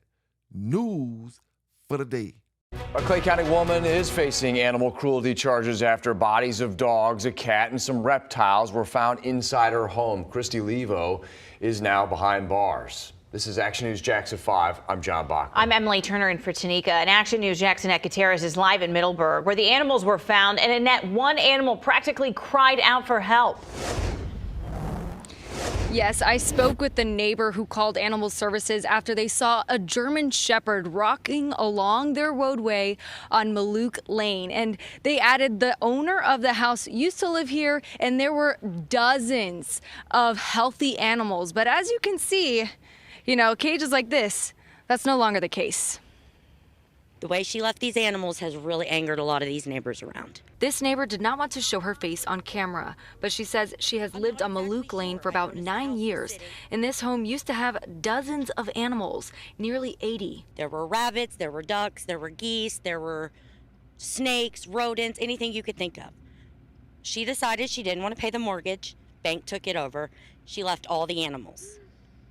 [SPEAKER 3] news for the day.
[SPEAKER 7] A Clay County woman is facing animal cruelty charges after bodies of dogs, a cat, and some reptiles were found inside her home. Christy Levo is now behind bars. This is Action News Jax at 5. I'm John Bach.
[SPEAKER 8] I'm Emily Turner in for Tanika. And Action News Jackson Gutierrez is live in Middleburg, where the animals were found. And Annette, one animal practically cried out for help.
[SPEAKER 5] Yes, I spoke with the neighbor who called animal services after they saw a German Shepherd rocking along their roadway on Malouk Lane. And they added the owner of the house used to live here, and there were dozens of healthy animals. But as you can see, you know, cages like this, that's no longer the case.
[SPEAKER 9] The way she left these animals has really angered a lot of these neighbors around.
[SPEAKER 5] This neighbor did not want to show her face on camera, but she says she has lived on Malouk Lane for about 9 years, and this home used to have dozens of animals, nearly 80.
[SPEAKER 9] There were rabbits, there were ducks, there were geese, there were snakes, rodents, anything you could think of. She decided she didn't want to pay the mortgage. Bank took it over. She left all the animals.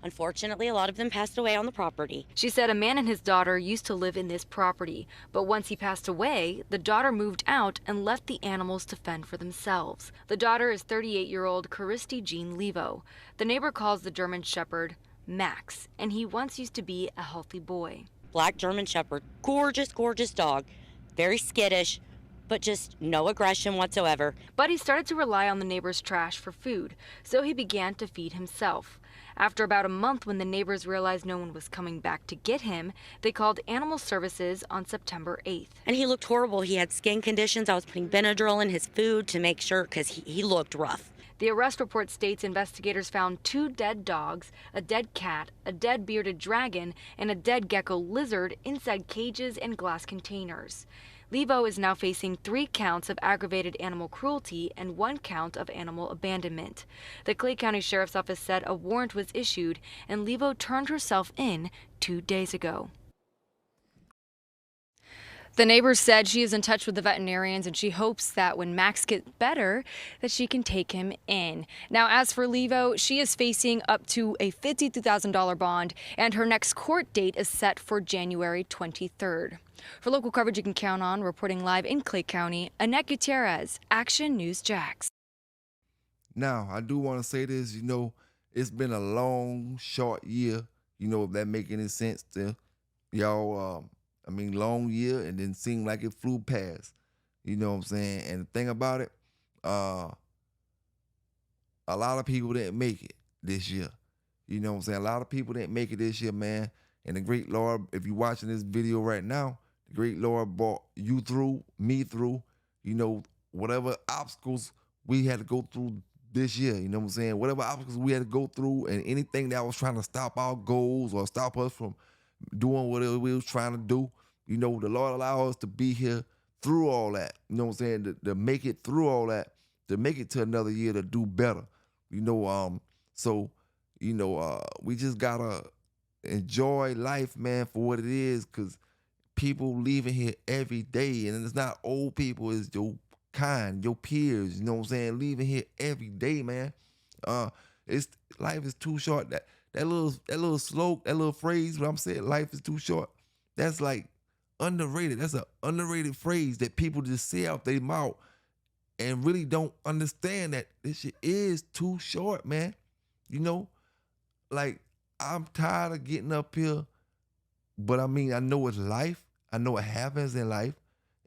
[SPEAKER 9] Unfortunately, a lot of them passed away on the property.
[SPEAKER 5] She said a man and his daughter used to live in this property, but once he passed away, the daughter moved out and left the animals to fend for themselves. The daughter is 38-year-old Christy Jean Levo. The neighbor calls the German Shepherd Max, and he once used to be a healthy boy.
[SPEAKER 9] Black German Shepherd, gorgeous, gorgeous dog, very skittish, but just no aggression whatsoever.
[SPEAKER 5] But he started to rely on the neighbor's trash for food, so he began to feed himself. After about a month, when the neighbors realized no one was coming back to get him, they called animal services on September 8th.
[SPEAKER 9] And he looked horrible. He had skin conditions. I was putting Benadryl in his food to make sure, because he looked rough.
[SPEAKER 5] The arrest report states investigators found 2 dead dogs, a dead cat, a dead bearded dragon, and a dead gecko lizard inside cages and glass containers. Levo is now facing 3 counts of aggravated animal cruelty and 1 count of animal abandonment. The Clay County Sheriff's Office said a warrant was issued, and Levo turned herself in 2 days ago. The neighbor said she is in touch with the veterinarians, and she hopes that when Max gets better, that she can take him in. Now, as for Levo, she is facing up to a $52,000 bond, and her next court date is set for January 23rd. For local coverage you can count on, reporting live in Clay County, Annette Gutierrez, Action News Jax.
[SPEAKER 3] Now, I do want to say this, you know, it's been a long, short year, you know, if that make any sense to y'all. Long year, and then seemed like it flew past. You know what I'm saying? And the thing about it, a lot of people didn't make it this year. You know what I'm saying? A lot of people didn't make it this year, man. And the great Lord, if you're watching this video right now, the great Lord brought you through, me through, you know, whatever obstacles we had to go through this year. You know what I'm saying? Whatever obstacles we had to go through, and anything that was trying to stop our goals or stop us from doing what we was trying to do, you know, the Lord allowed us to be here through all that. You know what I'm saying? To make it through all that, to make it to another year to do better. So we just gotta enjoy life, man, for what it is, because people leaving here every day, and it's not old people, it's your kind, your peers, you know what I'm saying, leaving here every day, man. It's life is too short. That little phrase, what I'm saying, life is too short. That's like underrated. That's an underrated phrase that people just say out their mouth and really don't understand that this shit is too short, man. Like, I'm tired of getting up here, but I mean, I know it's life. I know it happens in life,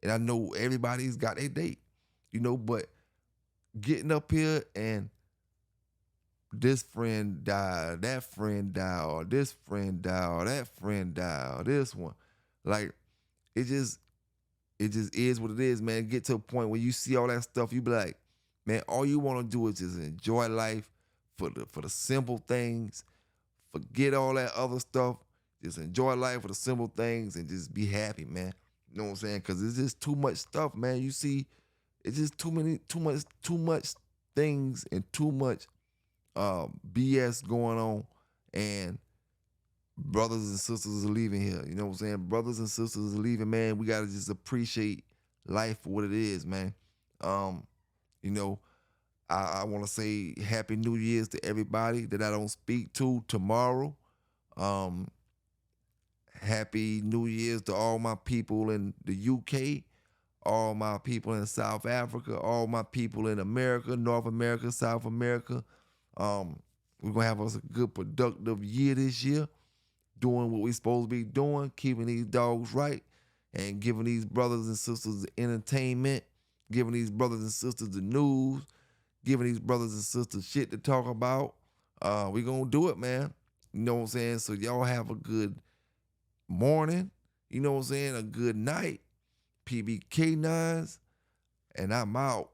[SPEAKER 3] and I know everybody's got their date, but getting up here and this friend died, that friend died, or this friend died, or that friend died, or this one. Like, it just is what it is, man. Get to a point where you see all that stuff, you be like, man, all you want to do is just enjoy life for the simple things. Forget all that other stuff. Just enjoy life for the simple things and just be happy, man. You know what I'm saying? Because it's just too much stuff, man. You see, it's just too much things and too much BS going on, and brothers and sisters are leaving here. You know what I'm saying? Brothers and sisters are leaving, man. We gotta just appreciate life for what it is, man. I want to say Happy New Year's to everybody that I don't speak to tomorrow. Happy New Year's to all my people in the UK, all my people in South Africa, all my people in America, North America, South America. We're going to have us a good, productive year this year, doing what we're supposed to be doing, keeping these dogs right, and giving these brothers and sisters the entertainment, giving these brothers and sisters the news, giving these brothers and sisters shit to talk about. We're going to do it, man. You know what I'm saying? So y'all have a good morning, you know what I'm saying? A good night. PBK9s, and I'm out.